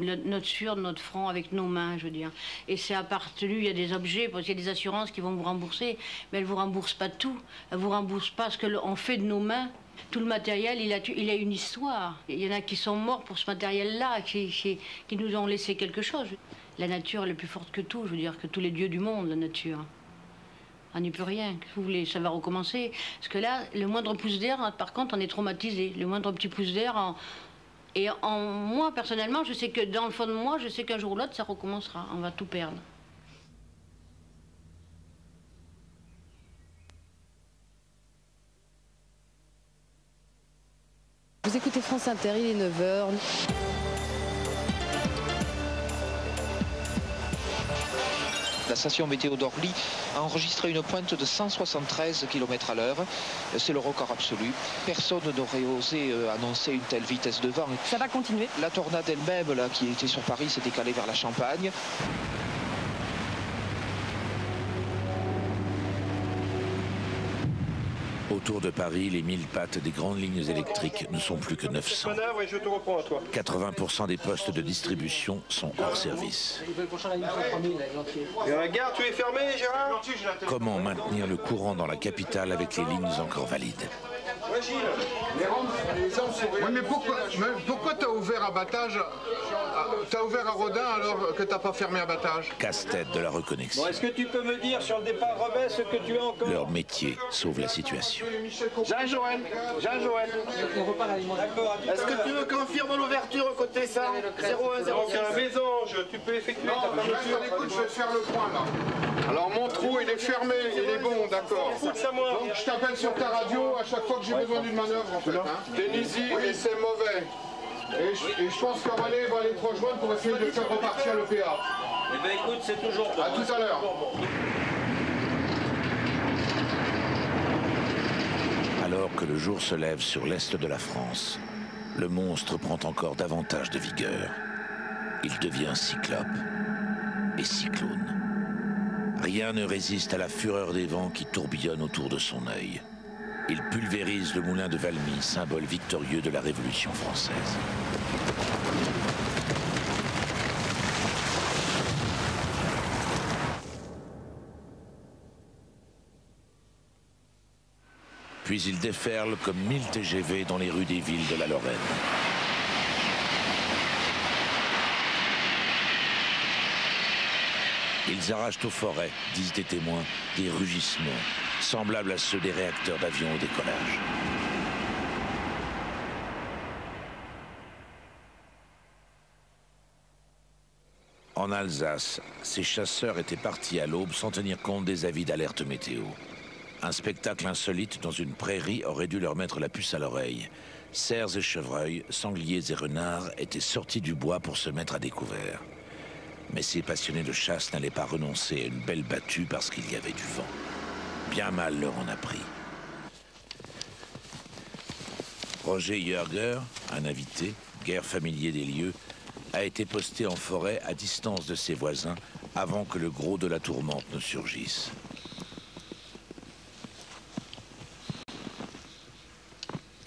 sur notre front, avec nos mains, je veux dire. Et c'est appartenu, il y a des objets, parce qu'il y a des assurances qui vont vous rembourser, mais elles ne vous remboursent pas tout. Elles ne vous remboursent pas ce qu'on fait de nos mains. Tout le matériel, il a une histoire. Il y en a qui sont morts pour ce matériel-là, qui nous ont laissé quelque chose. La nature, elle est plus forte que tout, je veux dire, que tous les dieux du monde, la nature. On n'y peut rien. Vous voulez, ça va recommencer. Parce que là, le moindre pouce d'air, par contre, on est traumatisé. Le moindre petit pouce d'air, moi, personnellement, je sais que dans le fond de moi, je sais qu'un jour ou l'autre, ça recommencera. On va tout perdre. Vous écoutez France Inter, il est 9h. La station météo d'Orly a enregistré une pointe de 173 km/h. C'est le record absolu. Personne n'aurait osé annoncer une telle vitesse de vent. Ça va continuer. La tornade elle-même, là, qui était sur Paris, s'est décalée vers la Champagne. Autour de Paris, les 1000 pattes des grandes lignes électriques ne sont plus que 900. 80% des postes de distribution sont hors service. Gare, tu es fermé, Gérard? Comment maintenir le courant dans la capitale avec les lignes encore valides? Oui, mais pourquoi t'as ouvert abattage? T'as ouvert à Rodin alors que t'as pas fermé abattage? Casse-tête de la reconnexion. Bon, est-ce que tu peux me dire sur le départ Rebais ce que tu as encore? Leur métier sauve la situation. Jean-Joël. Est-ce que tu me confirmes l'ouverture côté 100 0106? Mésange, tu peux effectuer ta fermeture. Écoute, je vais te faire le point là. Alors mon trou il est fermé, il est bon, d'accord. Écoute ça moi. Donc je t'appelle sur ta radio à chaque fois que j'ai besoin d'une manœuvre en fait. Hein. Denisi, et c'est mauvais. Et je pense que René va aller te rejoindre pour essayer de faire repartir le PA. Eh bien écoute, c'est toujours bon. À tout à l'heure. Alors que le jour se lève sur l'est de la France, le monstre prend encore davantage de vigueur. Il devient cyclope et cyclone. Rien ne résiste à la fureur des vents qui tourbillonnent autour de son œil. Il pulvérise le moulin de Valmy, symbole victorieux de la Révolution française. Puis il déferle comme 1000 TGV dans les rues des villes de la Lorraine. Ils arrachent aux forêts, disent des témoins, des rugissements, semblables à ceux des réacteurs d'avion au décollage. En Alsace, ces chasseurs étaient partis à l'aube sans tenir compte des avis d'alerte météo. Un spectacle insolite dans une prairie aurait dû leur mettre la puce à l'oreille. Cerfs et chevreuils, sangliers et renards étaient sortis du bois pour se mettre à découvert. Mais ces passionnés de chasse n'allaient pas renoncer à une belle battue parce qu'il y avait du vent. Bien mal leur en a pris. Roger Jörger, un invité, guère familier des lieux, a été posté en forêt à distance de ses voisins avant que le gros de la tourmente ne surgisse.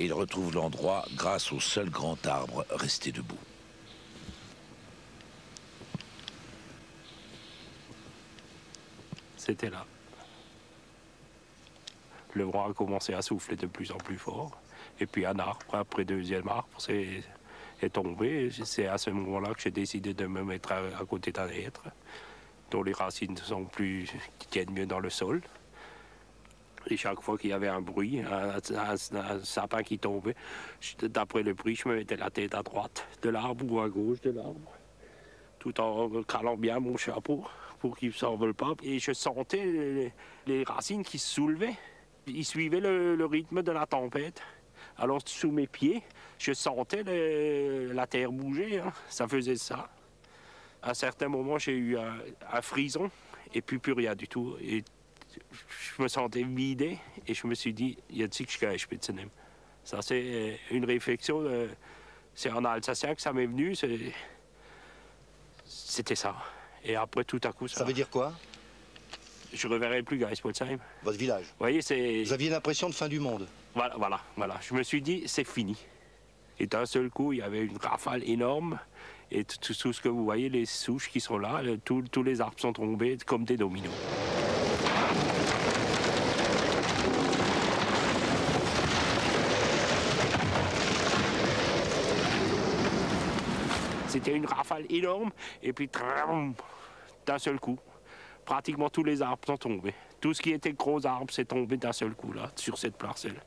Il retrouve l'endroit grâce au seul grand arbre resté debout. C'était là. Le vent a commencé à souffler de plus en plus fort. Et puis un arbre, après deuxième arbre, est tombé. C'est à ce moment-là que j'ai décidé de me mettre à côté d'un hêtre, dont les racines tiennent mieux dans le sol. Et chaque fois qu'il y avait un bruit, un sapin qui tombait, d'après le bruit, je me mettais la tête à droite de l'arbre ou à gauche de l'arbre, tout en calant bien mon chapeau pour qu'il ne s'envole pas. Et je sentais les racines qui se soulevaient. Ils suivaient le rythme de la tempête. Alors sous mes pieds, je sentais la terre bouger, hein. Ça faisait ça. À un certain moment, j'ai eu un frison et puis plus rien du tout. Et je me sentais vidé et je me suis dit, jetzt ich gehe Spitzenheim. Ça, c'est une réflexion. C'est en alsacien que ça m'est venu. C'était ça. Et après, tout à coup, ça... Ça veut dire quoi? Je ne reverrai plus Geispolsheim. Votre village? Vous voyez, c'est... Vous aviez l'impression de fin du monde? Voilà. Je me suis dit, c'est fini. Et d'un seul coup, il y avait une rafale énorme. Et tout ce que vous voyez, les souches qui sont là, tous les arbres sont tombés comme des dominos. C'était une rafale énorme, et puis d'un seul coup, pratiquement tous les arbres sont tombés. Tout ce qui était gros arbres s'est tombé d'un seul coup, là, sur cette parcelle.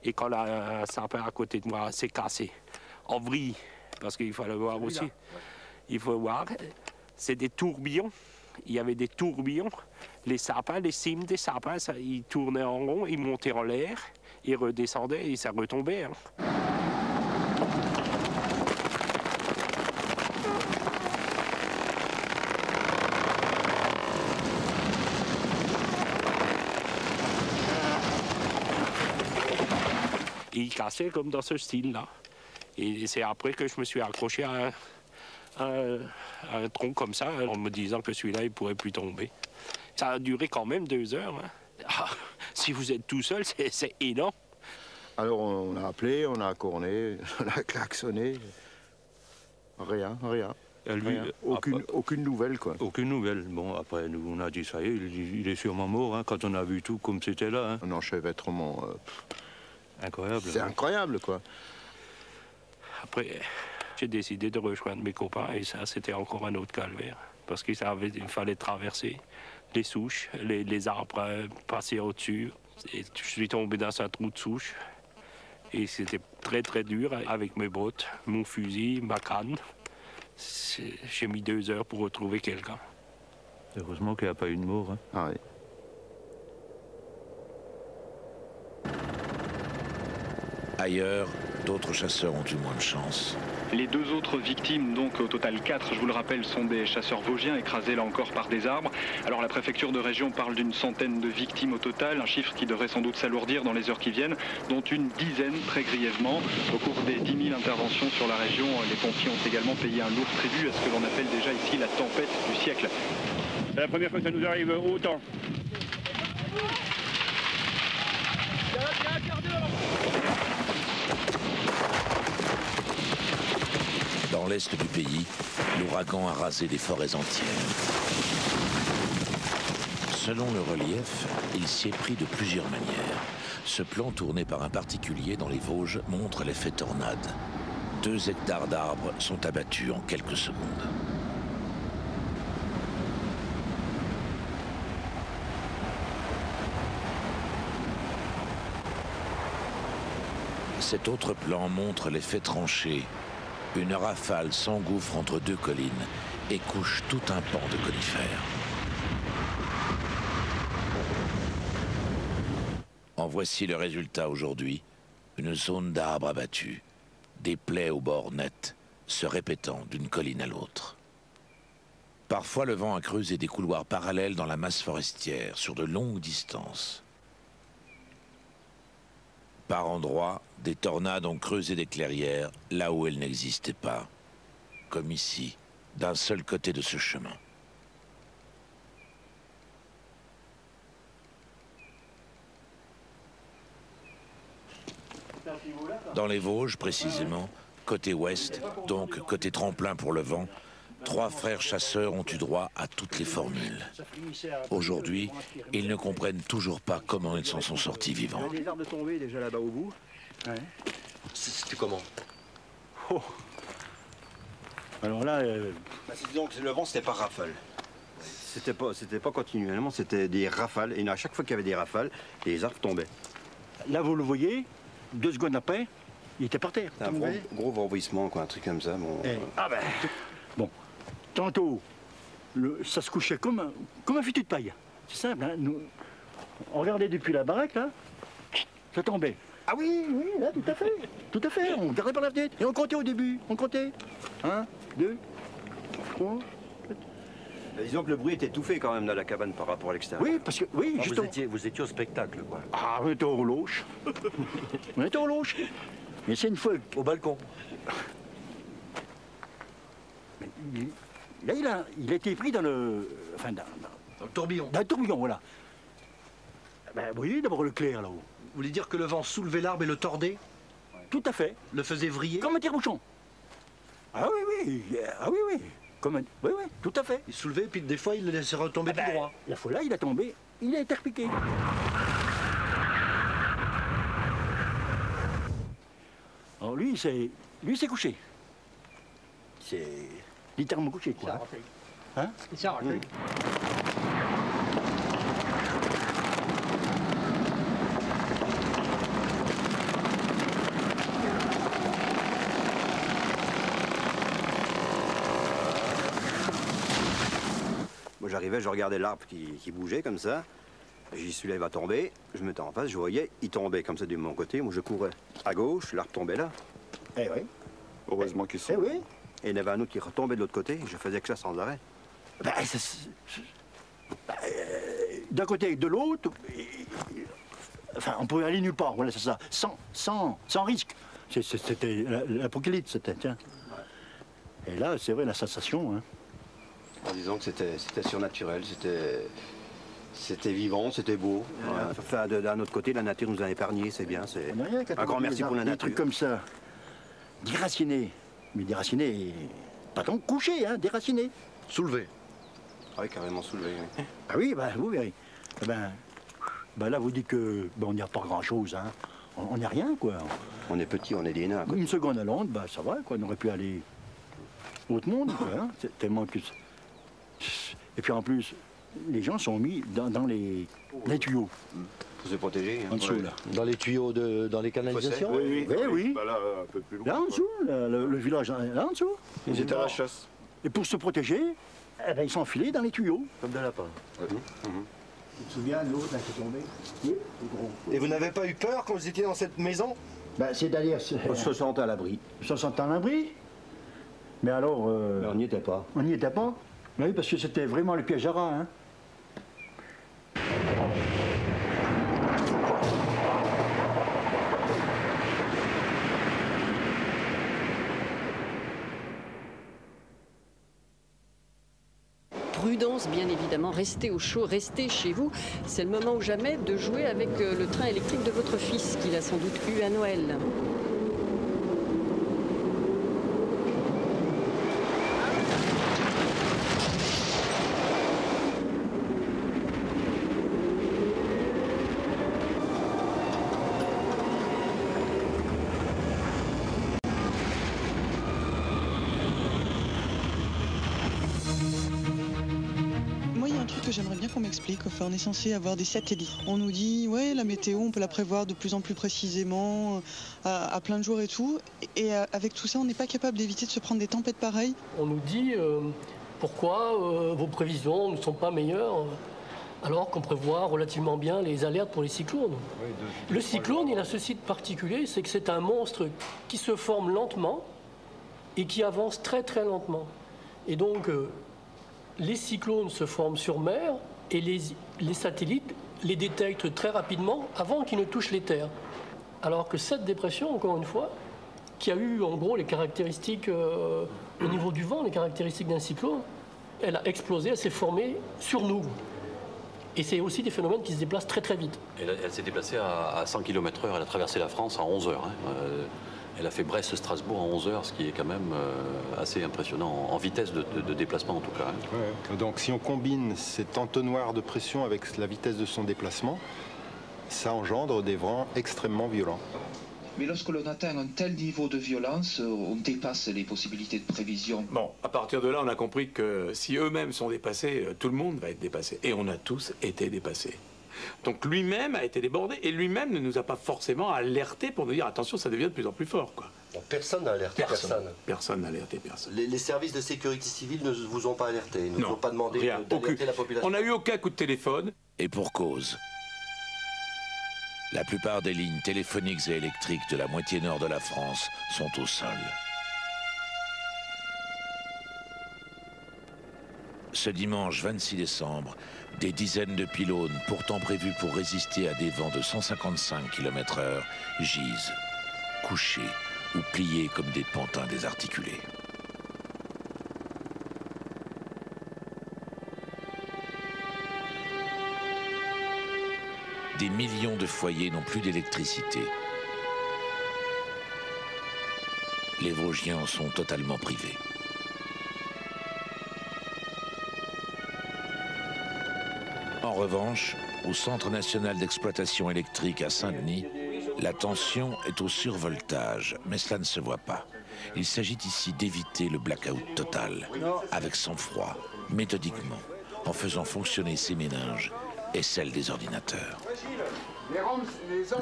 Et quand un sapin à côté de moi s'est cassé, en vrille, parce qu'il fallait voir aussi, il faut voir, c'est des tourbillons. Il y avait des tourbillons. Les sapins, les cimes des sapins, ils tournaient en rond, ils montaient en l'air, ils redescendaient et ça retombait. Hein. Et il cassait comme dans ce style-là. Et c'est après que je me suis accroché à un tronc comme ça, en me disant que celui-là, il ne pourrait plus tomber. Ça a duré quand même 2 heures. Hein. Ah, si vous êtes tout seul, c'est énorme. Alors on a appelé, on a corné, on a klaxonné. Rien. Rien. Aucune nouvelle, quoi. Aucune nouvelle. Bon, après, nous, on a dit, ça y est, il est sûrement mort, hein, quand on a vu tout comme c'était là. Hein. Un enchevêtrement... incroyable. C'est incroyable, quoi. Après, j'ai décidé de rejoindre mes copains, et ça, c'était encore un autre calvaire. Parce qu'il fallait traverser les souches, les arbres passer au-dessus. Et je suis tombé dans un trou de souche. Et c'était très, très dur, avec mes bottes, mon fusil, ma canne. J'ai mis 2 heures pour retrouver quelqu'un. Heureusement qu'il n'y a pas eu de mort. Hein. Ah oui. Ailleurs, D'autres chasseurs ont eu moins de chance. Les 2 autres victimes, donc au total 4, je vous le rappelle, sont des chasseurs vosgiens écrasés là encore par des arbres. Alors la préfecture de région parle d'une centaine de victimes au total, un chiffre qui devrait sans doute s'alourdir dans les heures qui viennent, dont une dizaine très grièvement. Au cours des 10 000 interventions sur la région, les pompiers ont également payé un lourd tribut à ce que l'on appelle déjà ici la tempête du siècle. C'est la première fois que ça nous arrive autant. Dans l'est du pays, l'ouragan a rasé des forêts entières. Selon le relief, il s'y est pris de plusieurs manières. Ce plan tourné par un particulier dans les Vosges montre l'effet tornade. 2 hectares d'arbres sont abattus en quelques secondes. Cet autre plan montre l'effet tranché. Une rafale s'engouffre entre 2 collines et couche tout un pan de conifères. En voici le résultat aujourd'hui. Une zone d'arbres abattus, des plaies au bord net, se répétant d'une colline à l'autre. Parfois, le vent a creusé des couloirs parallèles dans la masse forestière, sur de longues distances. Par endroits, des tornades ont creusé des clairières là où elles n'existaient pas, comme ici, d'un seul côté de ce chemin. Dans les Vosges, précisément, côté ouest, donc côté tremplin pour le vent, 3 frères chasseurs ont eu droit à toutes les formules. Aujourd'hui, ils ne comprennent toujours pas comment ils s'en sont sortis vivants. Il y a des arbres tombés déjà là-bas au bout. Ouais. C'était comment? Oh. Alors là... disons que le vent, c'était pas rafale. C'était pas continuellement, c'était des rafales. Et à chaque fois qu'il y avait des rafales, les arbres tombaient. Là, vous le voyez, 2 secondes après, il était par terre. C'est un gros vomissement, quoi, un truc comme ça. Bon, Ah ben... Bon, tantôt, ça se couchait comme un futil de paille. C'est simple, hein. Nous, on regardait depuis la baraque, là, ça tombait. Ah oui, oui, là, tout à fait. Tout à fait, on regardait par la fenêtre. Et on comptait au début, on comptait. 1, 2, 3... Disons que le bruit était tout fait quand même dans la cabane par rapport à l'extérieur. Oui, parce que, oui, justement. Vous étiez au spectacle, quoi. Ah, on était au loche. On était au loche. Mais c'est une fois... Au balcon. Là, il a été pris dans le... Enfin, dans le tourbillon. Dans le tourbillon, voilà. Ben, vous voyez d'abord le clair, là-haut. Vous voulez dire que le vent soulevait l'arbre et le tordait? Tout à fait. Le faisait vriller? Comme un tire-bouchon. Ah oui, oui. Ah oui, oui. Comme un... Oui, oui, tout à fait. Il soulevait, puis des fois, il le laissait retomber tout droit. La fois là, il a tombé, il a été repiqué. Alors lui, c'est couché. C'est littéralement couché, quoi. Hein? Il s'est arraché. Moi j'arrivais, je regardais l'arbre qui bougeait comme ça. J'y suis là, il va tomber. Je me mettais en face, je voyais, il tombait comme ça de mon côté. Moi je courais à gauche, l'arbre tombait là. Eh oui. Heureusement qu'il sont. Eh oui. Et il y en avait un autre qui retombait de l'autre côté. Je faisais que ça sans arrêt. D'un côté et de l'autre, enfin, on pouvait aller nulle part, voilà, c'est ça, sans risque. C'était l'apocalypse, c'était, tiens. Et là, c'est vrai, la sensation, hein. Disons que c'était surnaturel, c'était vivant, c'était beau. Enfin, d'un autre côté, la nature nous a épargnés, c'est bien. C'est un grand merci pour la nature. Des trucs comme ça, déracinés, mais déracinés, pas tant couchés, hein, déracinés. Soulevés. Oui, carrément soulevés. Oui. Ah oui, bah, vous verrez. Eh ben là, vous dites que on n'y a pas grand-chose, hein. On n'est rien, quoi. On est petits, on est des nains. Une seconde à Londres, bah ça va, quoi. On aurait pu aller autre monde, quoi, hein. C'est tellement que... Et puis en plus, les gens sont mis dans les tuyaux. Pour se protéger. En dessous, là. Dans les tuyaux, dans les canalisations? Oui, oui. Oui. Bah là, un peu plus loin. Là en dessous, le village là en dessous. Ils étaient à la chasse. Et pour se protéger, eh ben, ils sont enfilés dans les tuyaux. Comme des lapins. Tu te souviens, l'autre qui est tombé? Et vous n'avez pas eu peur quand vous étiez dans cette maison? C'est-à-dire... On se sentait à l'abri. On se sentait à l'abri. Mais alors... Mais on n'y était pas. On n'y était pas. Oui, parce que c'était vraiment le piège à rats. Hein. Prudence, bien évidemment, restez au chaud, restez chez vous. C'est le moment ou jamais de jouer avec le train électrique de votre fils, qu'il a sans doute eu à Noël. J'aimerais bien qu'on m'explique. Enfin, on est censé avoir des satellites. On nous dit, ouais, la météo, on peut la prévoir de plus en plus précisément, à plein de jours et tout. Et avec tout ça, on n'est pas capable d'éviter de se prendre des tempêtes pareilles. On nous dit, pourquoi vos prévisions ne sont pas meilleures alors qu'on prévoit relativement bien les alertes pour les cyclones. Le cyclone, il a ceci de particulier, c'est que c'est un monstre qui se forme lentement et qui avance très très lentement. Et donc, les cyclones se forment sur mer et les satellites les détectent très rapidement avant qu'ils ne touchent les terres. Alors que cette dépression, encore une fois, qui a eu en gros les caractéristiques au niveau du vent, les caractéristiques d'un cyclone, elle a explosé, elle s'est formée sur nous. Et c'est aussi des phénomènes qui se déplacent très très vite. Elle s'est déplacée à 100 km/h, elle a traversé la France en 11 heures. Elle a fait Brest-Strasbourg en 11 heures, ce qui est quand même assez impressionnant, en vitesse de déplacement en tout cas. Ouais. Donc si on combine cet entonnoir de pression avec la vitesse de son déplacement, ça engendre des vents extrêmement violents. Mais lorsque l'on atteint un tel niveau de violence, on dépasse les possibilités de prévision. Bon, à partir de là, on a compris que si eux-mêmes sont dépassés, tout le monde va être dépassé. Et on a tous été dépassés. Donc lui-même a été débordé et lui-même ne nous a pas forcément alertés pour nous dire attention, ça devient de plus en plus fort, quoi. Donc personne n'a alerté personne. Personne n'a alerté personne. Les services de sécurité civile ne vous ont pas alerté, ils ne vous ont pas demandé d'alerter la population. On n'a eu aucun coup de téléphone. Et pour cause. La plupart des lignes téléphoniques et électriques de la moitié nord de la France sont au sol. Ce dimanche 26 décembre, des dizaines de pylônes, pourtant prévus pour résister à des vents de 155 km/h, gisent, couchés ou pliés comme des pantins désarticulés. Des millions de foyers n'ont plus d'électricité. Les Vosgiens en sont totalement privés. En revanche, au Centre national d'exploitation électrique à Saint-Denis, la tension est au survoltage, mais cela ne se voit pas. Il s'agit ici d'éviter le blackout total, avec sang-froid, méthodiquement, en faisant fonctionner ces méninges et celles des ordinateurs.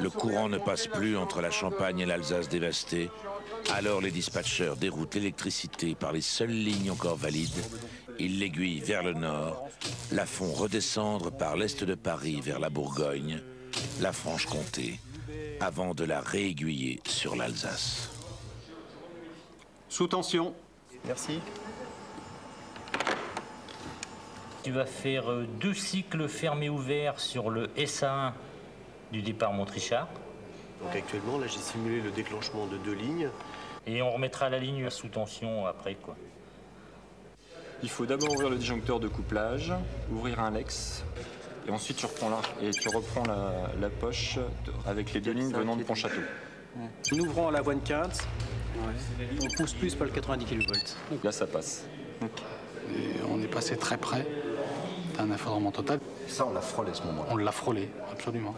Le courant ne passe plus entre la Champagne et l'Alsace dévastée. Alors les dispatcheurs déroutent l'électricité par les seules lignes encore valides. Ils l'aiguillent vers le nord, la font redescendre par l'est de Paris vers la Bourgogne, la Franche-Comté, avant de la réaiguiller sur l'Alsace. Sous tension. Merci. Tu vas faire 2 cycles fermés-ouverts sur le SA1 du départ Montrichard. Donc actuellement, là, j'ai simulé le déclenchement de 2 lignes. Et on remettra la ligne sous tension après, quoi. Il faut d'abord ouvrir le disjoncteur de couplage, ouvrir un lex, et ensuite tu reprends la poche avec les 2 lignes venant de Pontchâteau. Nous ouvrons à l'avoine 15. On pousse plus par le 90 kV. Là, ça passe. Et on est passé très près d'un effondrement total. Ça, on l'a frôlé à ce moment-là. On l'a frôlé, absolument.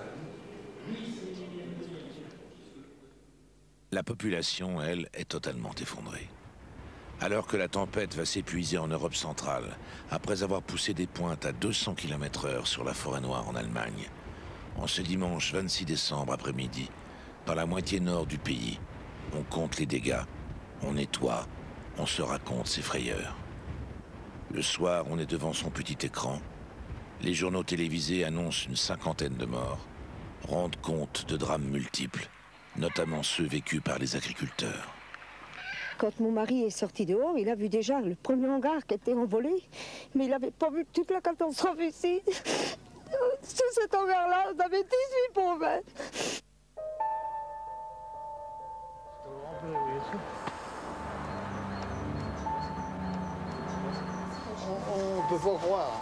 La population, elle, est totalement effondrée. Alors que la tempête va s'épuiser en Europe centrale, après avoir poussé des pointes à 200 km/h sur la forêt noire en Allemagne, en ce dimanche 26 décembre après-midi, dans la moitié nord du pays, on compte les dégâts, on nettoie, on se raconte ses frayeurs. Le soir, on est devant son petit écran. Les journaux télévisés annoncent une 50aine de morts, rendent compte de drames multiples notamment ceux vécus par les agriculteurs. Quand mon mari est sorti dehors, il a vu déjà le premier hangar qui était envolé, mais il n'avait pas vu toute la catastrophe ici. Sur cet hangar-là, on avait 18 bombes. On peut pas croire.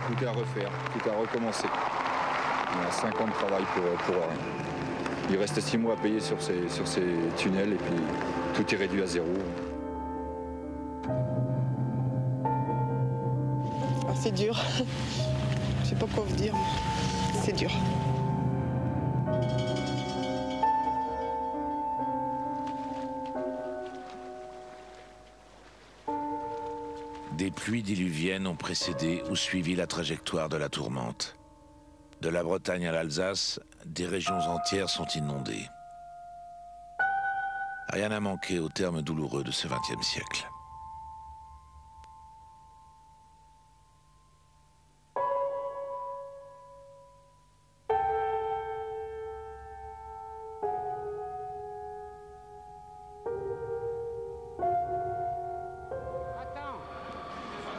Tout est à refaire, tout est à recommencer. On a 5 ans de travail pour rien. Il reste 6 mois à payer sur ces tunnels et puis tout est réduit à zéro. Ah, c'est dur. Je sais pas quoi vous dire, mais c'est dur. Des pluies diluviennes ont précédé ou suivi la trajectoire de la tourmente. De la Bretagne à l'Alsace, des régions entières sont inondées. Rien n'a manqué au terme douloureux de ce XXe siècle.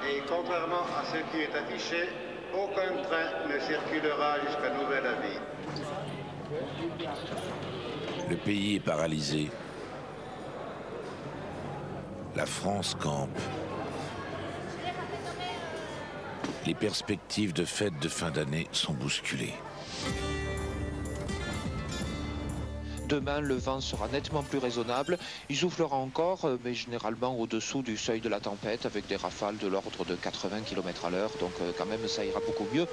Et contrairement à ce qui est affiché, aucun train ne circulera jusqu'à nouvel avis. Le pays est paralysé. La France campe. Les perspectives de fêtes de fin d'année sont bousculées. Demain, le vent sera nettement plus raisonnable. Il soufflera encore, mais généralement au-dessous du seuil de la tempête, avec des rafales de l'ordre de 80 km/h. Donc quand même, ça ira beaucoup mieux.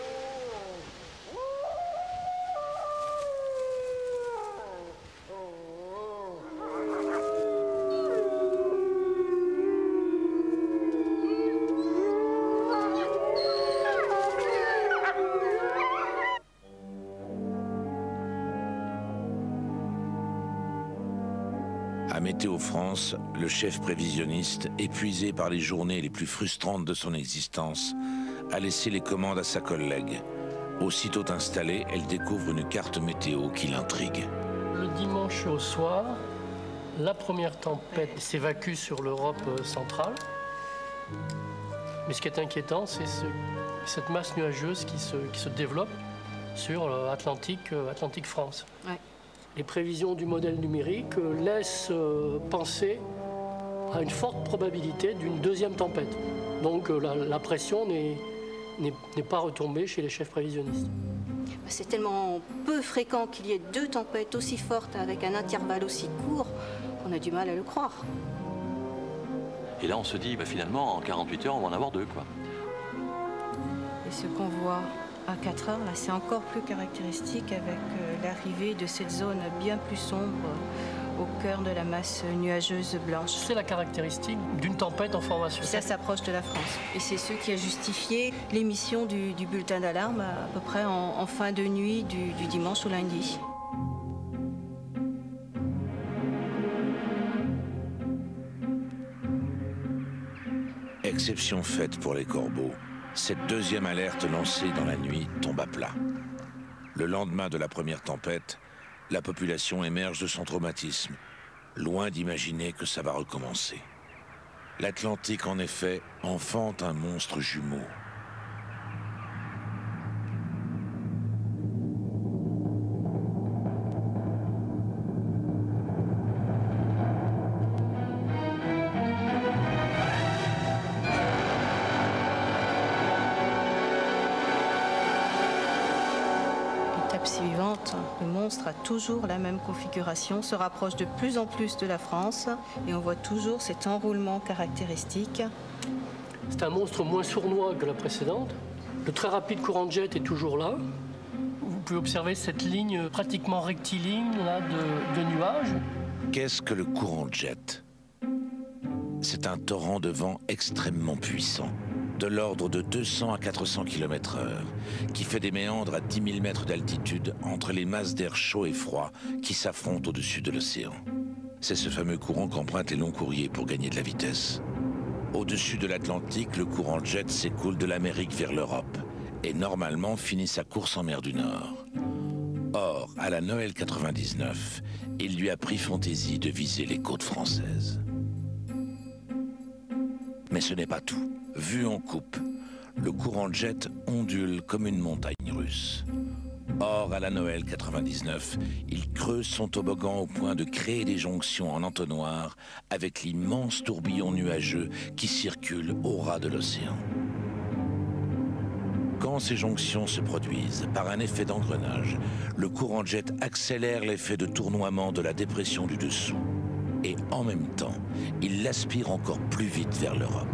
À Météo France, le chef prévisionniste, épuisé par les journées les plus frustrantes de son existence, a laissé les commandes à sa collègue. Aussitôt installée, elle découvre une carte météo qui l'intrigue. Le dimanche au soir, la première tempête s'évacue sur l'Europe centrale. Mais ce qui est inquiétant, c'est cette masse nuageuse qui se développe sur l'Atlantique France. Ouais. Les prévisions du modèle numérique laissent penser à une forte probabilité d'une deuxième tempête. Donc la pression n'est pas retombée chez les chefs prévisionnistes. C'est tellement peu fréquent qu'il y ait deux tempêtes aussi fortes avec un intervalle aussi court qu'on a du mal à le croire. Et là, on se dit, finalement, en 48 heures, on va en avoir deux, quoi. Et ce qu'on voit à 4 heures, là, c'est encore plus caractéristique avec l'arrivée de cette zone bien plus sombre au cœur de la masse nuageuse blanche. C'est la caractéristique d'une tempête en formation. Ça s'approche de la France. Et c'est ce qui a justifié l'émission du bulletin d'alarme à peu près en fin de nuit du dimanche au lundi. Exception faite pour les corbeaux, cette deuxième alerte lancée dans la nuit tombe à plat. Le lendemain de la première tempête, la population émerge de son traumatisme, loin d'imaginer que ça va recommencer. L'Atlantique, en effet, enfante un monstre jumeau. Suivante, le monstre a toujours la même configuration, se rapproche de plus en plus de la France et on voit toujours cet enroulement caractéristique. C'est un monstre moins sournois que la précédente. Le très rapide courant de jet est toujours là. Vous pouvez observer cette ligne pratiquement rectiligne là, de nuages. Qu'est-ce que le courant de jet? C'est un torrent de vent extrêmement puissant, de l'ordre de 200 à 400 km/h, qui fait des méandres à 10 000 mètres d'altitude entre les masses d'air chaud et froid qui s'affrontent au-dessus de l'océan. C'est ce fameux courant qu'empruntent les longs courriers pour gagner de la vitesse. Au-dessus de l'Atlantique, le courant de jet s'écoule de l'Amérique vers l'Europe et normalement finit sa course en mer du Nord. Or, à la Noël 99, il lui a pris fantaisie de viser les côtes françaises. Mais ce n'est pas tout. Vu en coupe, le courant de jet ondule comme une montagne russe. Or, à la Noël 99, il creuse son toboggan au point de créer des jonctions en entonnoir avec l'immense tourbillon nuageux qui circule au ras de l'océan. Quand ces jonctions se produisent, par un effet d'engrenage, le courant de jet accélère l'effet de tournoiement de la dépression du dessous. Et en même temps, il l'aspire encore plus vite vers l'Europe.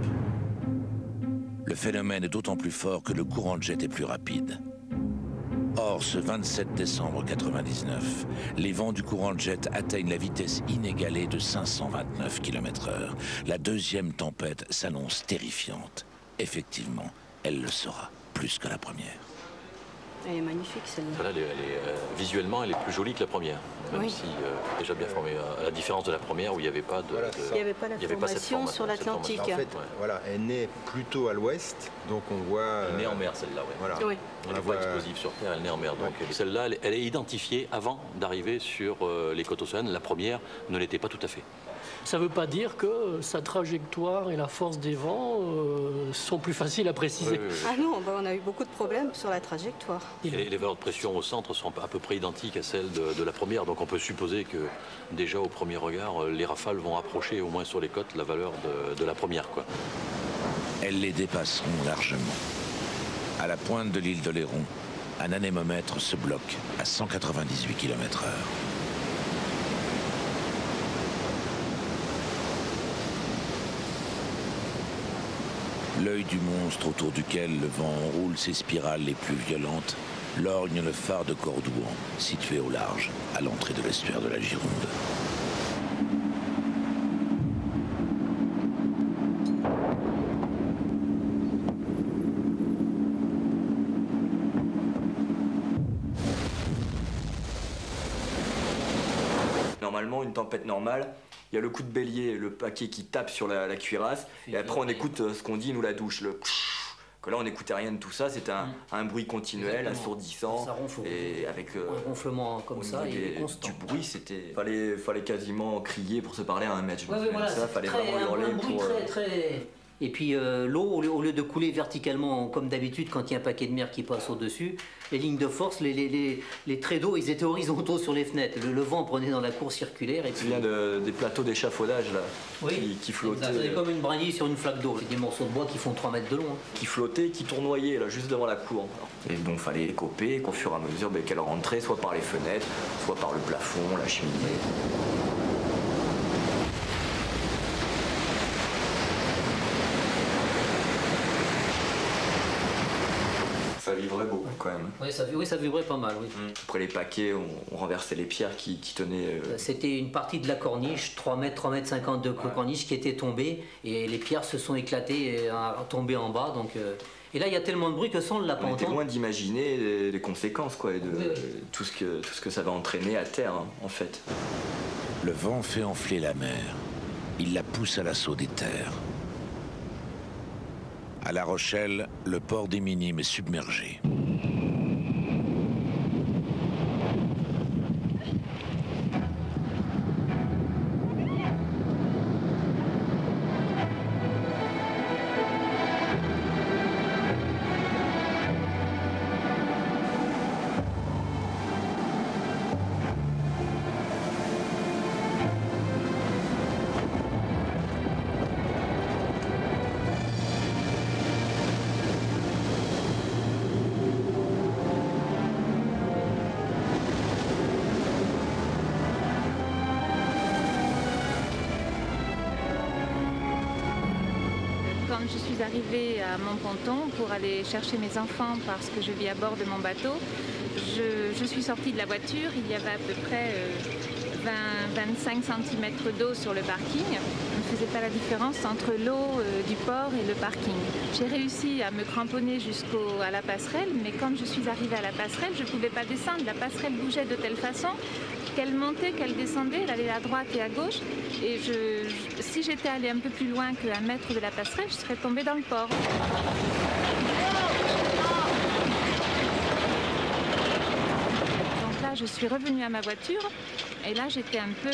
Le phénomène est d'autant plus fort que le courant de jet est plus rapide. Or, ce 27 décembre 99, les vents du courant de jet atteignent la vitesse inégalée de 529 km/h. La deuxième tempête s'annonce terrifiante. Effectivement, elle le sera, plus que la première. Elle est magnifique celle-là. Visuellement, elle est plus jolie que la première. Même si déjà bien formée. À la différence de la première où il n'y avait pas de. Il n'y avait pas la formation sur l'Atlantique. En fait, voilà, elle naît plutôt à l'ouest, donc on voit. Elle naît en mer, celle-là, oui. Voilà. Oui. On la voit explosive sur Terre, elle naît en mer. Donc celle-là, elle est identifiée avant d'arriver sur les côtes océanes. La première ne l'était pas tout à fait. Ça ne veut pas dire que sa trajectoire et la force des vents sont plus faciles à préciser. Oui. Ah non, on a eu beaucoup de problèmes sur la trajectoire. Et les valeurs de pression au centre sont à peu près identiques à celles de la première. Donc on peut supposer que déjà au premier regard, les rafales vont approcher au moins sur les côtes la valeur de la première, quoi. Elles les dépasseront largement. À la pointe de l'île d'Oléron, un anémomètre se bloque à 198 km/h. L'œil du monstre autour duquel le vent enroule ses spirales les plus violentes lorgne le phare de Cordouan, situé au large, à l'entrée de l'estuaire de la Gironde. Normalement, une tempête normale, il y a le coup de bélier, le paquet qui tape sur la cuirasse, et après on écoute ce qu'on dit, nous la douche, le que là on n'écoutait rien de tout ça, c'était un bruit continuel, assourdissant, ça ronfle, et avec un ronflement comme ça, il est constant. Du bruit, c'était fallait quasiment crier pour se parler à un mètre. Voilà, ça, fallait vraiment hurler pour. Très... Et puis l'eau, au lieu de couler verticalement comme d'habitude quand il y a un paquet de mer qui passe au-dessus, les lignes de force, les traits d'eau, ils étaient horizontaux sur les fenêtres. Le vent prenait dans la cour circulaire. Et puis... Il vient des plateaux d'échafaudage là, qui flottaient. C'est comme une brindille sur une flaque d'eau. C'est des morceaux de bois qui font 3 mètres de long. Qui flottaient, qui tournoyaient là, juste devant la cour. Et bon, fallait les couper, qu'au fur et à mesure qu'elle rentrait, soit par les fenêtres, soit par le plafond, la cheminée. Ça vibrait beaucoup quand même. Oui, ça vibrait pas mal, oui. Après les paquets, on renversait les pierres qui tenaient... C'était une partie de la corniche, 3 mètres 50 de corniche qui était tombée, et les pierres se sont éclatées et tombées en bas, donc... Et là, il y a tellement de bruit que ça, on ne l'a pas entendu. On était loin d'imaginer les conséquences, quoi, et tout ce que ça va entraîner à terre, hein, en fait. Le vent fait enfler la mer. Il la pousse à l'assaut des terres. À La Rochelle, le port des Minimes est submergé. Quand je suis arrivée à Montponton pour aller chercher mes enfants parce que je vis à bord de mon bateau, je suis sortie de la voiture, il y avait à peu près 20-25 cm d'eau sur le parking. Je ne faisais pas la différence entre l'eau du port et le parking. J'ai réussi à me cramponner jusqu'à la passerelle, mais quand je suis arrivée à la passerelle, je ne pouvais pas descendre. La passerelle bougeait de telle façon qu'elle montait, qu'elle descendait, elle allait à droite et à gauche. Et si j'étais allée un peu plus loin qu'un mètre de la passerelle, je serais tombée dans le port. Donc là, je suis revenue à ma voiture et là j'étais un peu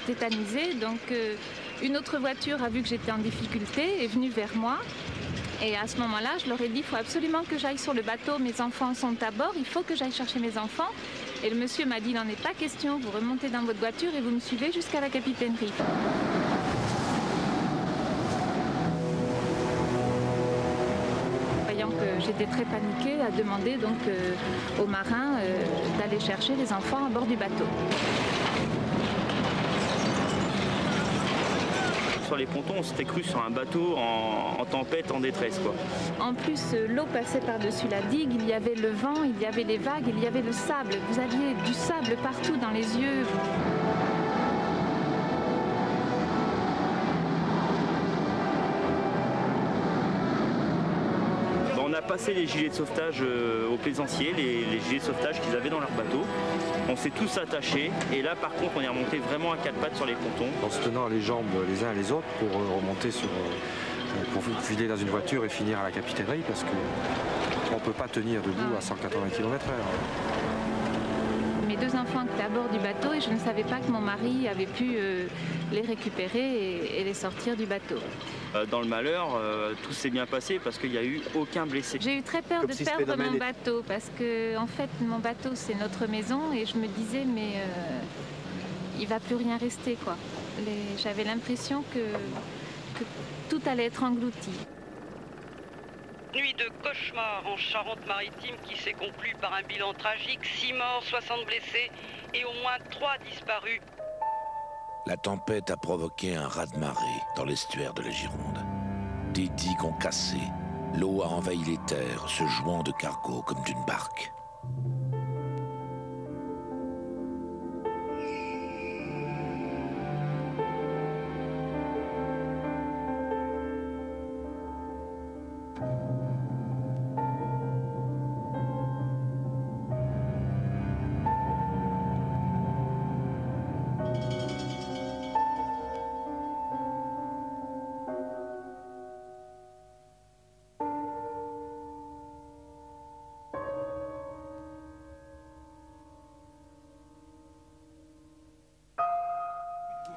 tétanisée. Donc une autre voiture a vu que j'étais en difficulté, est venue vers moi. Et à ce moment-là, je leur ai dit, il faut absolument que j'aille sur le bateau, mes enfants sont à bord, il faut que j'aille chercher mes enfants. Et le monsieur m'a dit, il n'en est pas question, vous remontez dans votre voiture et vous me suivez jusqu'à la capitainerie. Voyant que j'étais très paniquée, a demandé donc aux marins d'aller chercher les enfants à bord du bateau. Sur les pontons, on s'était cru sur un bateau en tempête, en détresse, quoi. En plus, l'eau passait par-dessus la digue, il y avait le vent, il y avait les vagues, il y avait le sable. Vous aviez du sable partout dans les yeux. On a passé les gilets de sauvetage aux plaisanciers, les gilets de sauvetage qu'ils avaient dans leur bateau. On s'est tous attachés et là par contre on est remonté vraiment à quatre pattes sur les pontons. En se tenant les jambes les uns les autres pour remonter pour filer dans une voiture et finir à la capitainerie parce qu'on ne peut pas tenir debout à 180 km/h. Mes deux enfants étaient à bord du bateau et je ne savais pas que mon mari avait pu les récupérer et les sortir du bateau. Dans le malheur, tout s'est bien passé parce qu'il n'y a eu aucun blessé. J'ai eu très peur de perdre mon bateau parce que en fait mon bateau c'est notre maison et je me disais mais il va plus rien rester quoi. J'avais l'impression que tout allait être englouti. Nuit de cauchemar en Charente-Maritime qui s'est conclue par un bilan tragique, 6 morts, 60 blessés et au moins 3 disparus. La tempête a provoqué un raz-de-marée dans l'estuaire de la Gironde. Des digues ont cassé, l'eau a envahi les terres, se jouant de cargo comme d'une barque.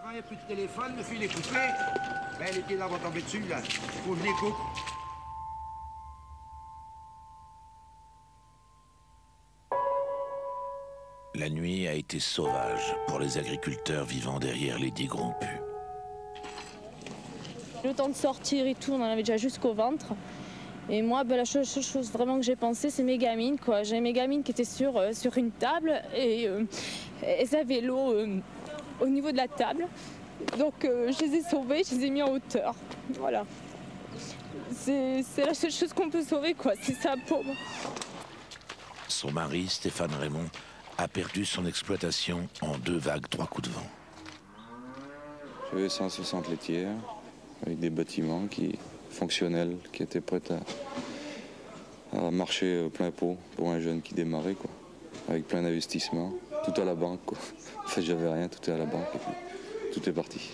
Il n'y a plus de téléphone, le fil est coupé. Ben, les pieds là vont tomber dessus, là. Faut que je les coupe. La nuit a été sauvage pour les agriculteurs vivant derrière les digues rompues. Le temps de sortir et tout, on en avait déjà jusqu'au ventre. Et moi, ben, la seule chose vraiment que j'ai pensé, c'est mes gamines, quoi. J'ai mes gamines qui étaient sur une table et elles avaient l'eau au niveau de la table. Donc je les ai sauvées, je les ai mis en hauteur. Voilà. C'est la seule chose qu'on peut sauver, quoi. C'est sa pauvre. Son mari, Stéphane Raymond, a perdu son exploitation en 2 vagues, 3 coups de vent. J'avais 160 laitières avec des bâtiments fonctionnels qui étaient prêts à marcher plein pot pour un jeune qui démarrait, quoi. Avec plein d'investissements, tout à la banque, quoi. En fait, j'avais rien, tout est à la banque et puis tout est parti.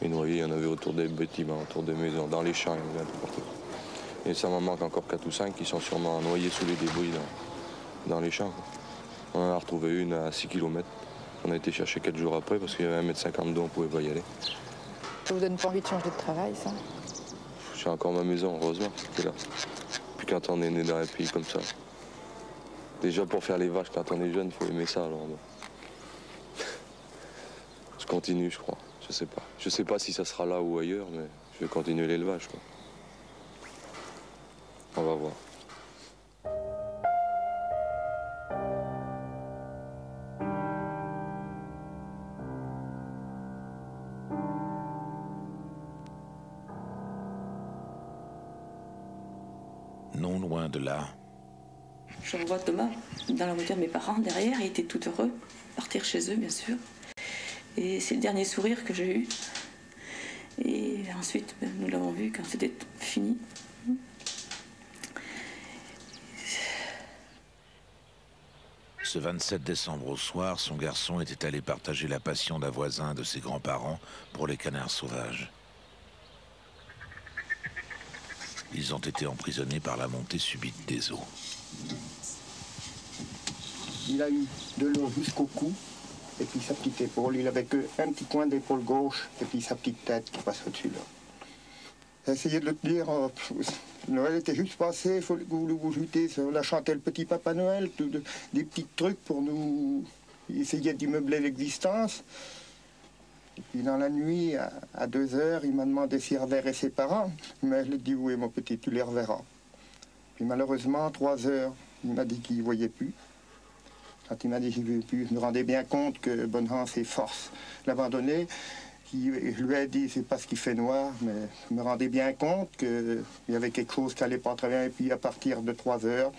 Les noyés, il y en avait autour des bâtiments, autour des maisons, dans les champs, il y en avait un peu partout. Et ça m'en manque encore 4 ou 5 qui sont sûrement noyés sous les débris dans les champs, quoi. On en a retrouvé une à 6 km. On a été chercher 4 jours après parce qu'il y avait 1,50 m d'eau, on ne pouvait pas y aller. Ça vous donne pas envie de changer de travail, ça? J'ai encore ma maison, heureusement, qui est là. Puis quand on est né dans un pays comme ça, déjà pour faire les vaches, quand on est jeune, il faut aimer ça, alors bon. Je continue, je crois. Je sais pas. Je sais pas si ça sera là ou ailleurs, mais je vais continuer l'élevage, quoi. On va voir. Non loin de là. Je revois Thomas dans la voiture de mes parents derrière, il était tout heureux, partir chez eux bien sûr. Et c'est le dernier sourire que j'ai eu. Et ensuite, nous l'avons vu quand c'était fini. Ce 27 décembre au soir, son garçon était allé partager la passion d'un voisin de ses grands-parents pour les canards sauvages. Ils ont été emprisonnés par la montée subite des eaux. Il a eu de l'eau jusqu'au cou, et puis sa petite épaule. Il avait qu'un petit coin d'épaule gauche, et puis sa petite tête qui passe au-dessus là. J'ai essayé de le dire, Noël était juste passé, il faut que vous vous jutez. On a chanté le petit Papa Noël, des petits trucs pour nous essayer d'y meubler l'existence. Et puis dans la nuit, à 2 heures, il m'a demandé s'il reverrait ses parents. Mais je lui ai dit, oui mon petit, tu les reverras. Puis malheureusement, 3 heures, il m'a dit qu'il ne voyait plus. Quand il m'a dit qu'il ne voyait plus, je me rendais bien compte que Bonhans et Force l'abandonnaient. Je lui ai dit, c'est parce qu'il fait noir, mais je me rendais bien compte qu'il y avait quelque chose qui n'allait pas très bien. Et puis à partir de 3 heures,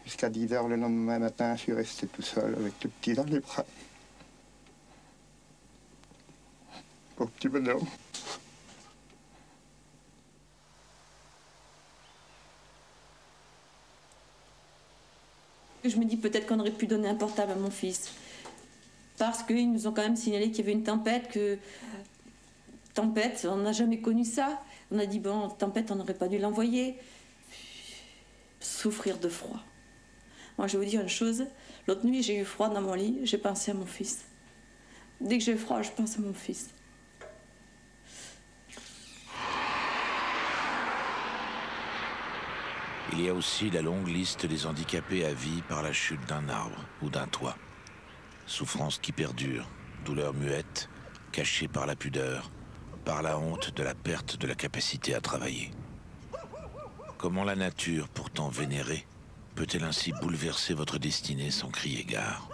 jusqu'à 10 heures le lendemain matin, je suis resté tout seul avec le petit dans les bras. Pauvre petit bonhomme. Je me dis peut-être qu'on aurait pu donner un portable à mon fils. Parce qu'ils nous ont quand même signalé qu'il y avait une tempête, Tempête, on n'a jamais connu ça. On a dit, bon, tempête, on n'aurait pas dû l'envoyer. Souffrir de froid. Moi, je vais vous dire une chose. L'autre nuit, j'ai eu froid dans mon lit, j'ai pensé à mon fils. Dès que j'ai froid, je pense à mon fils. Il y a aussi la longue liste des handicapés à vie par la chute d'un arbre ou d'un toit. Souffrance qui perdure, douleur muette, cachée par la pudeur, par la honte de la perte de la capacité à travailler. Comment la nature, pourtant vénérée, peut-elle ainsi bouleverser votre destinée sans crier gare?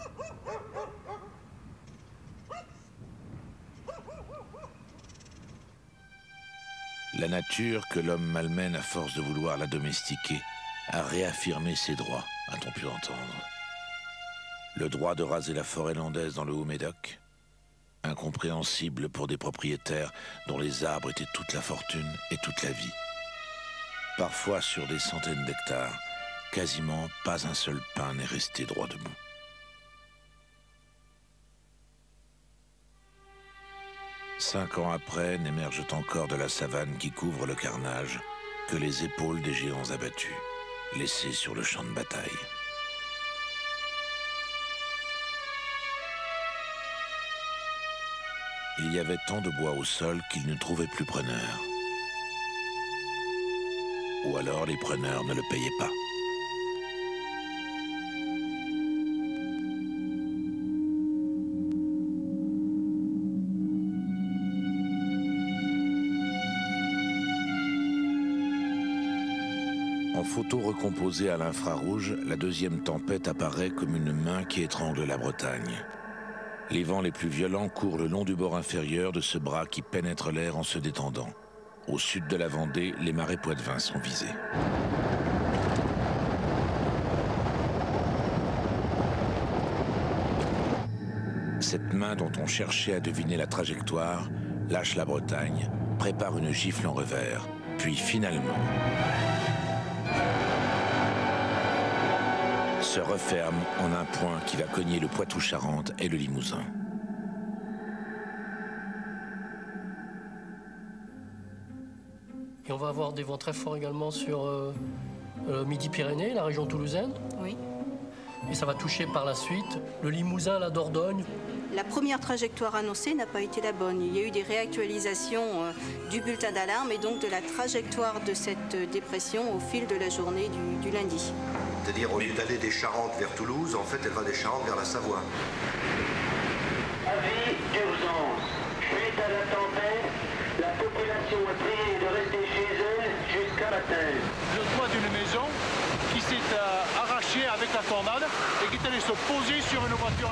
La nature, que l'homme malmène à force de vouloir la domestiquer, a réaffirmé ses droits, a-t-on pu entendre. Le droit de raser la forêt landaise dans le Haut-Médoc, incompréhensible pour des propriétaires dont les arbres étaient toute la fortune et toute la vie. Parfois sur des centaines d'hectares, quasiment pas un seul pin n'est resté droit debout. Cinq ans après, n'émergent encore de la savane qui couvre le carnage que les épaules des géants abattus, laissés sur le champ de bataille. Il y avait tant de bois au sol qu'ils ne trouvaient plus preneur. Ou alors les preneurs ne le payaient pas. En photo recomposée à l'infrarouge, la deuxième tempête apparaît comme une main qui étrangle la Bretagne. Les vents les plus violents courent le long du bord inférieur de ce bras qui pénètre l'air en se détendant. Au sud de la Vendée, les marais poitevins sont visés. Cette main dont on cherchait à deviner la trajectoire lâche la Bretagne, prépare une gifle en revers, puis finalement se referme en un point qui va cogner le Poitou-Charentes et le Limousin. Et on va avoir des vents très forts également sur Midi-Pyrénées, la région toulousaine. Oui. Et ça va toucher par la suite le Limousin, la Dordogne. La première trajectoire annoncée n'a pas été la bonne. Il y a eu des réactualisations du bulletin d'alarme et donc de la trajectoire de cette dépression au fil de la journée du lundi. C'est-à-dire, au lieu d'aller des Charentes vers Toulouse, en fait, elle va des Charentes vers la Savoie. Avis d'urgence. Suite à la tempête, la population est priée de rester chez elle jusqu'à matin. Le toit d'une maison qui s'est arraché avec la tornade et qui est allé se poser sur une voiture.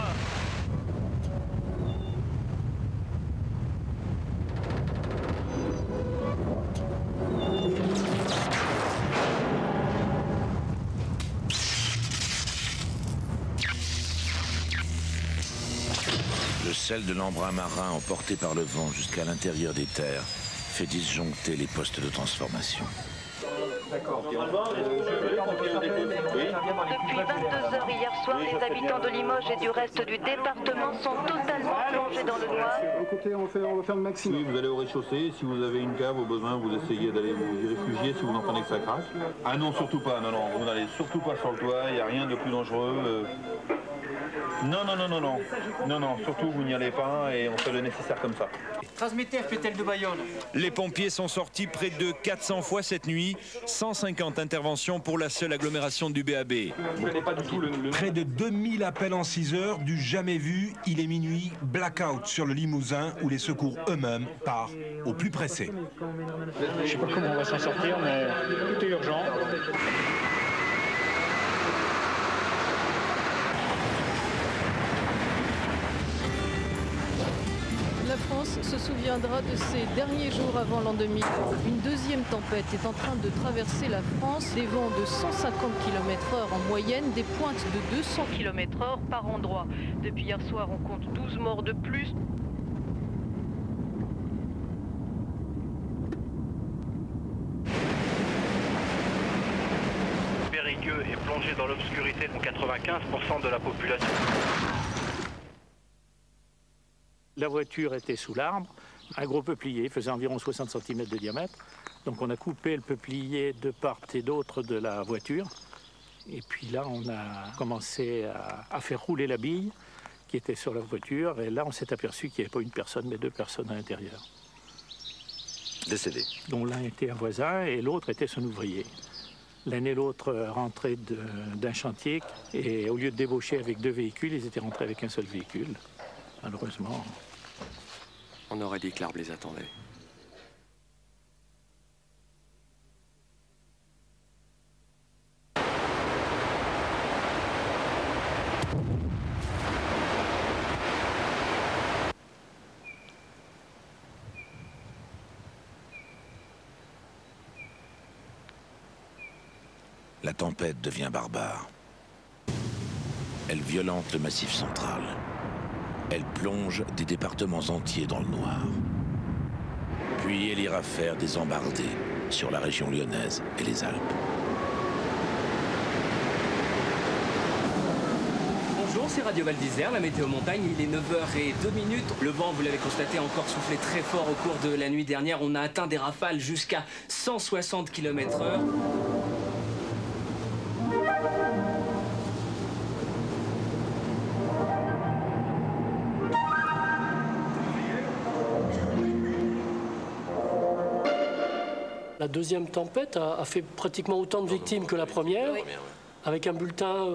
Le sel de l'embrun marin emporté par le vent jusqu'à l'intérieur des terres fait disjoncter les postes de transformation. D'accord. Depuis 22h hier soir, les habitants de Limoges et du reste du département sont totalement plongés dans le noir. Écoutez, on va faire le maximum. Oui, vous allez au rez-de-chaussée. Si vous avez une cave au besoin, vous essayez d'aller vous y réfugier si vous entendez que ça craque. Ah non, surtout pas. Non, vous n'allez surtout pas sur le toit. Il n'y a rien de plus dangereux. Non, non, non, non, non. Non, non, surtout vous n'y allez pas et on fait le nécessaire comme ça. Transmettez FPTL de Bayonne. Les pompiers sont sortis près de 400 fois cette nuit, 150 interventions pour la seule agglomération du BAB. Près de 2000 appels en 6 heures, du jamais vu. Il est minuit, blackout sur le Limousin où les secours eux-mêmes partent au plus pressé. Je ne sais pas comment on va s'en sortir, mais tout est urgent. La France se souviendra de ces derniers jours avant l'an 2000. Une deuxième tempête est en train de traverser la France. Des vents de 150 km/h en moyenne, des pointes de 200 km/h par endroit. Depuis hier soir, on compte 12 morts de plus. Périgueux est plongé dans l'obscurité pour 95% de la population. La voiture était sous l'arbre, un gros peuplier faisait environ 60 cm de diamètre. Donc on a coupé le peuplier de part et d'autre de la voiture. Et puis là, on a commencé à faire rouler la bille qui était sur la voiture. Et là, on s'est aperçu qu'il n'y avait pas une personne, mais deux personnes à l'intérieur. Décédés. Dont l'un était un voisin et l'autre était son ouvrier. L'un et l'autre rentraient d'un chantier et au lieu de débaucher avec deux véhicules, ils étaient rentrés avec un seul véhicule. Malheureusement. On aurait dit que l'arbre les attendait. La tempête devient barbare. Elle violente le Massif central. Elle plonge des départements entiers dans le noir. Puis elle ira faire des embardées sur la région lyonnaise et les Alpes. Bonjour, c'est Radio Val d'Isère, la météo montagne, il est 9h02. Le vent, vous l'avez constaté, a encore soufflé très fort au cours de la nuit dernière. On a atteint des rafales jusqu'à 160 km/h. La deuxième tempête a fait pratiquement autant de victimes que la première, avec un bulletin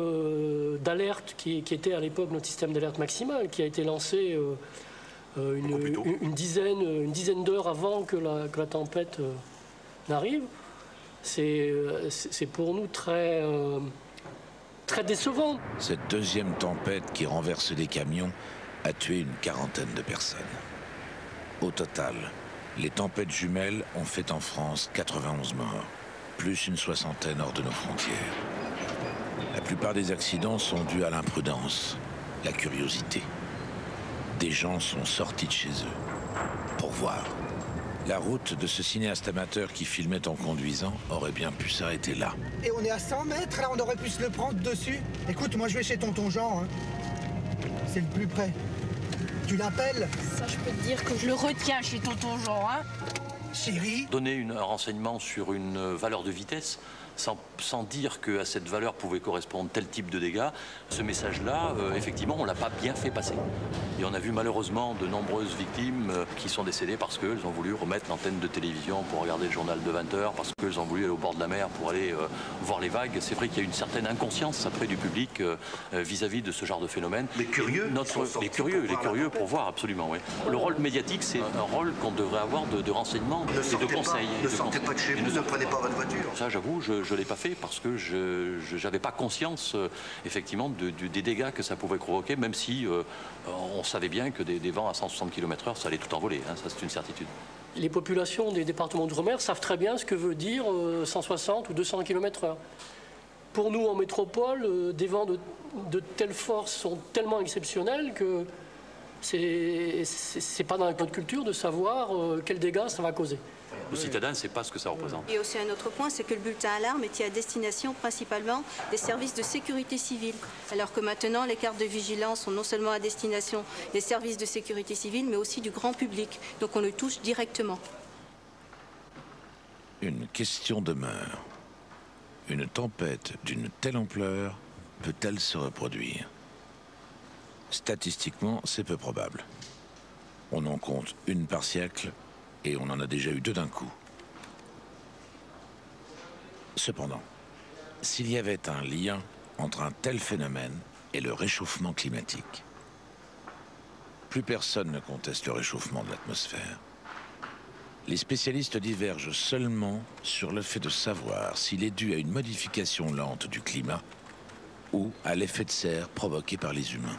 d'alerte qui était à l'époque notre système d'alerte maximale, qui a été lancé une dizaine d'heures avant que la tempête n'arrive. C'est pour nous très décevant. Cette deuxième tempête qui renverse des camions a tué une quarantaine de personnes. Au total, les tempêtes jumelles ont fait en France 91 morts, plus une soixantaine hors de nos frontières. La plupart des accidents sont dus à l'imprudence, la curiosité. Des gens sont sortis de chez eux pour voir. La route de ce cinéaste amateur qui filmait en conduisant aurait bien pu s'arrêter là. Et on est à 100 mètres, là, on aurait pu se le prendre dessus. Écoute, moi je vais chez tonton Jean, hein. C'est le plus près. Tu l'appelles? Ça, je peux te dire que je le retiens chez tonton Jean, hein. Chérie? Donner un renseignement sur une valeur de vitesse sans dire qu'à cette valeur pouvait correspondre tel type de dégâts, ce message-là, effectivement, on ne l'a pas bien fait passer. Et on a vu malheureusement de nombreuses victimes qui sont décédées parce qu'elles ont voulu remettre l'antenne de télévision pour regarder le journal de 20h, parce qu'elles ont voulu aller au bord de la mer pour aller voir les vagues. C'est vrai qu'il y a une certaine inconscience après du public vis-à-vis de ce genre de phénomène. Les curieux Les curieux pour voir, absolument, oui. Le rôle médiatique, c'est un rôle qu'on devrait avoir de renseignement et de conseil. Ne sortez pas de chez vous, ne prenez pas votre voiture. Ça, j'avoue, je ne l'ai pas fait parce que je n'avais pas conscience, effectivement, des dégâts que ça pouvait provoquer, même si on savait bien que des vents à 160 km/h, ça allait tout envoler, hein, ça c'est une certitude. Les populations des départements d'outre-mer savent très bien ce que veut dire 160 ou 200 km/h. Pour nous, en métropole, des vents de telle force sont tellement exceptionnels que c'est pas dans notre culture de savoir quels dégâts ça va causer. Le citadin ne sait pas ce que ça représente. Et aussi un autre point, c'est que le bulletin alarme était à destination principalement des services de sécurité civile. Alors que maintenant, les cartes de vigilance sont non seulement à destination des services de sécurité civile, mais aussi du grand public. Donc on le touche directement. Une question demeure. Une tempête d'une telle ampleur peut-elle se reproduire? Statistiquement, c'est peu probable. On en compte une par siècle et on en a déjà eu 2 d'un coup. Cependant, s'il y avait un lien entre un tel phénomène et le réchauffement climatique, plus personne ne conteste le réchauffement de l'atmosphère. Les spécialistes divergent seulement sur le fait de savoir s'il est dû à une modification lente du climat ou à l'effet de serre provoqué par les humains.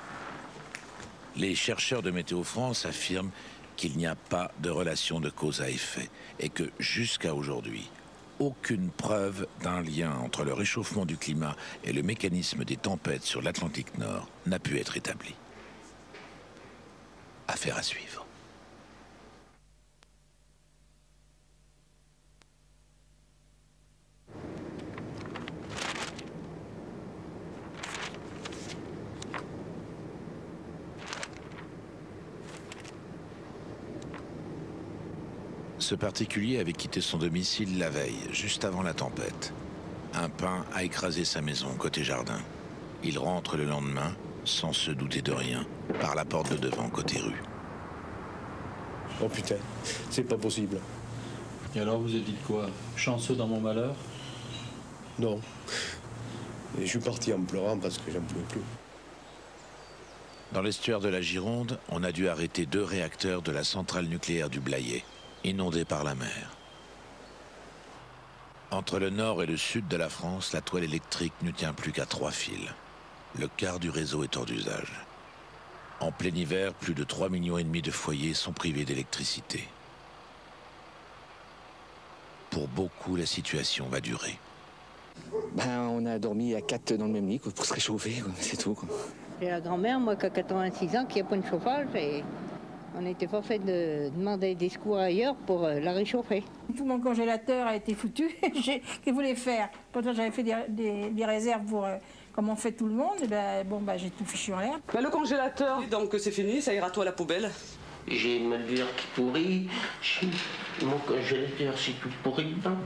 Les chercheurs de Météo France affirment qu'il n'y a pas de relation de cause à effet et que jusqu'à aujourd'hui, aucune preuve d'un lien entre le réchauffement du climat et le mécanisme des tempêtes sur l'Atlantique Nord n'a pu être établie. Affaire à suivre. Ce particulier avait quitté son domicile la veille, juste avant la tempête. Un pin a écrasé sa maison côté jardin. Il rentre le lendemain, sans se douter de rien, par la porte de devant côté rue. Oh putain, c'est pas possible. Et alors vous êtes dit quoi? Chanceux dans mon malheur? Non. Et je suis parti en pleurant parce que j'en pouvais plus. Dans l'estuaire de la Gironde, on a dû arrêter 2 réacteurs de la centrale nucléaire du Blayais, inondés par la mer. Entre le nord et le sud de la France, la toile électrique ne tient plus qu'à 3 fils. Le quart du réseau est hors d'usage. En plein hiver, plus de 3,5 millions de foyers sont privés d'électricité. Pour beaucoup, la situation va durer. On a dormi à 4 dans le même lit pour se réchauffer, c'est tout. J'ai la grand-mère, moi, qui a 86 ans, qui n'a pas de chauffage et on était forcé de demander des secours ailleurs pour la réchauffer. Tout mon congélateur a été foutu. Qu'est-ce que vous voulez faire? Pourtant, j'avais fait des réserves pour, comme on fait tout le monde. Et j'ai tout fichu en l'air. Le congélateur, donc c'est fini, ça ira tout à la poubelle. J'ai une moldure qui pourrit, mon congélateur c'est tout pourri dedans.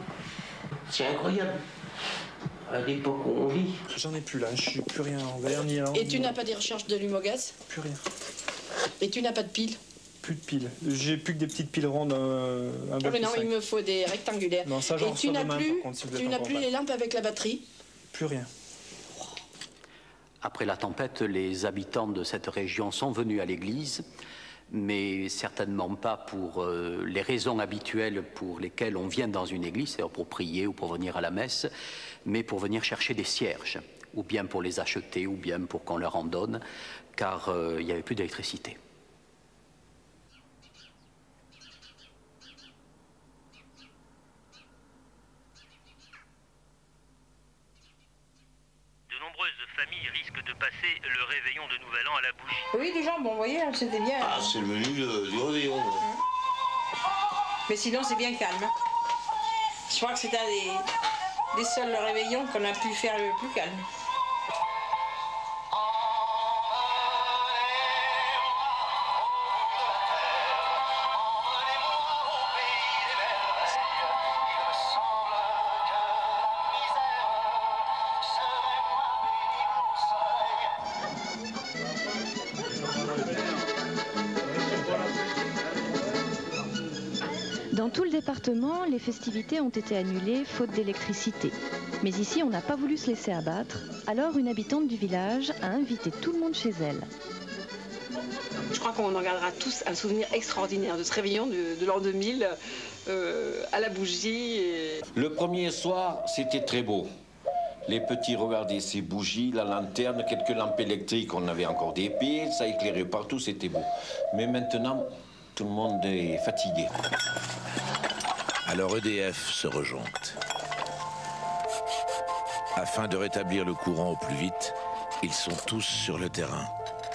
C'est incroyable. À l'époque où on vit. J'en ai plus là, je suis plus rien en verre ni en... Et tu n'as pas des recharges d'allume au gaz? Plus rien. Et tu n'as pas de piles? Plus de piles. J'ai plus que des petites piles rondes, un peu plus non, 5. il me faut des rectangulaires. Non, ça j'en reçois demain, par contre, si vous êtes tu n'as plus les lampes avec la batterie? Plus rien. Après la tempête, les habitants de cette région sont venus à l'église, mais certainement pas pour les raisons habituelles pour lesquelles on vient dans une église, c'est-à-dire pour prier ou pour venir à la messe, mais pour venir chercher des cierges, ou bien pour les acheter, ou bien pour qu'on leur en donne, car il n'y avait plus d'électricité. De nombreuses familles risquent de passer le réveillon de Nouvel An à la bougie. Oui, du jambon, vous voyez, c'était bien. Ah, c'est le menu du réveillon. Mais sinon, c'est bien calme. Je crois que c'était un des seuls réveillons qu'on a pu faire le plus calme. Dans tout le département, les festivités ont été annulées faute d'électricité. Mais ici, on n'a pas voulu se laisser abattre. Alors, une habitante du village a invité tout le monde chez elle. Je crois qu'on en gardera tous un souvenir extraordinaire de ce réveillon de l'an 2000 à la bougie. Le premier soir, c'était très beau. Les petits regardaient ces bougies, la lanterne, quelques lampes électriques, on avait encore des piles, ça éclairait partout, c'était beau. Mais maintenant, tout le monde est fatigué. Alors EDF se rejoncte. Afin de rétablir le courant au plus vite, ils sont tous sur le terrain,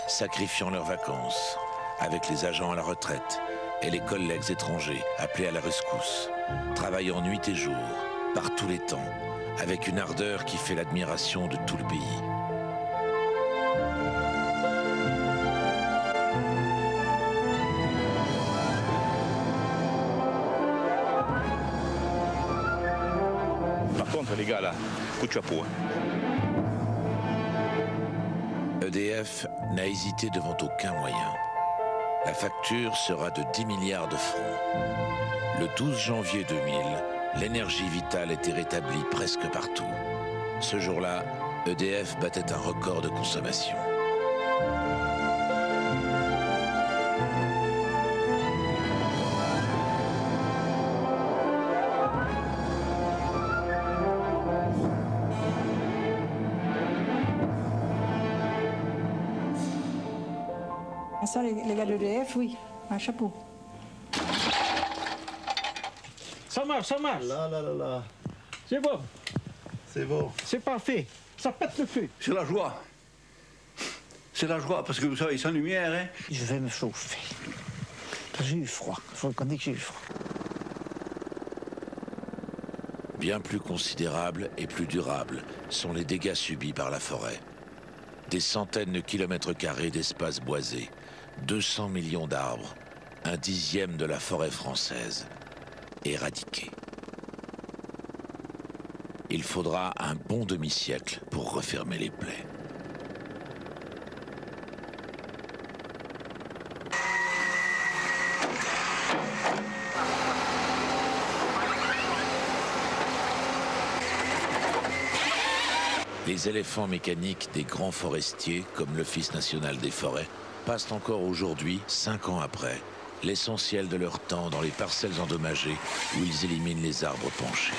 sacrifiant leurs vacances, avec les agents à la retraite et les collègues étrangers appelés à la rescousse, travaillant nuit et jour, par tous les temps, avec une ardeur qui fait l'admiration de tout le pays. Par contre, les gars, là, coup de chapeau. EDF n'a hésité devant aucun moyen. La facture sera de 10 milliards de francs. Le 12 janvier 2000, l'énergie vitale était rétablie presque partout. Ce jour-là, EDF battait un record de consommation. Ça, les gars de l'EDF, oui, un chapeau. Ça marche, ça marche. Là. C'est bon. C'est bon. C'est parfait. Ça pète le feu. C'est la joie. C'est la joie, parce que vous savez, sans lumière, hein. Je vais me chauffer. J'ai eu froid. Il faut reconnaître que j'ai eu froid. Bien plus considérables et plus durables sont les dégâts subis par la forêt. Des centaines de kilomètres carrés d'espaces boisés, 200 millions d'arbres, 1/10 de la forêt française, éradiqués. Il faudra un bon demi-siècle pour refermer les plaies. Les éléphants mécaniques des grands forestiers, comme l'Office national des forêts, passent encore aujourd'hui, 5 ans après, l'essentiel de leur temps dans les parcelles endommagées où ils éliminent les arbres penchés.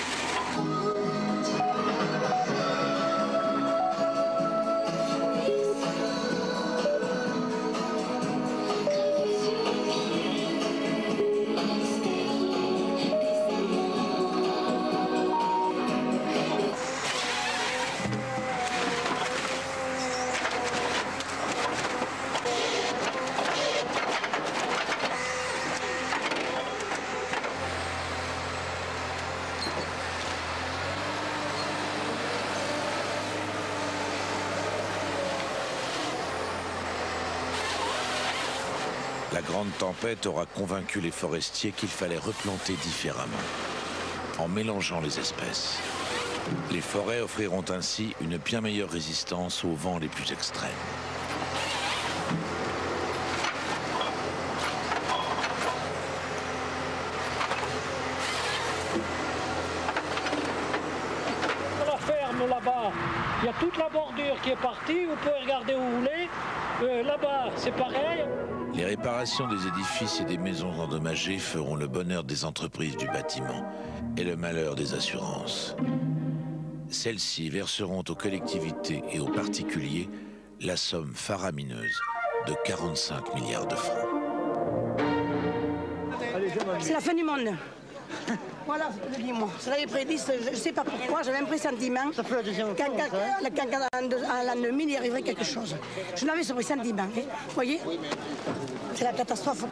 La grande tempête aura convaincu les forestiers qu'il fallait replanter différemment, en mélangeant les espèces. Les forêts offriront ainsi une bien meilleure résistance aux vents les plus extrêmes. La ferme là-bas, il y a toute la bordure qui est partie, vous pouvez regarder où vous voulez. Là-bas, c'est pareil. Les réparations des édifices et des maisons endommagées feront le bonheur des entreprises du bâtiment et le malheur des assurances. Celles-ci verseront aux collectivités et aux particuliers la somme faramineuse de 45 milliards de francs. C'est la fin du monde. Voilà, dis-moi. Ça l'avait prédit, je ne sais pas pourquoi, j'avais un pressentiment qu'en l'an 2000, il arriverait quelque chose. Je l'avais ce pressentiment, vous voyez. C'est la catastrophe.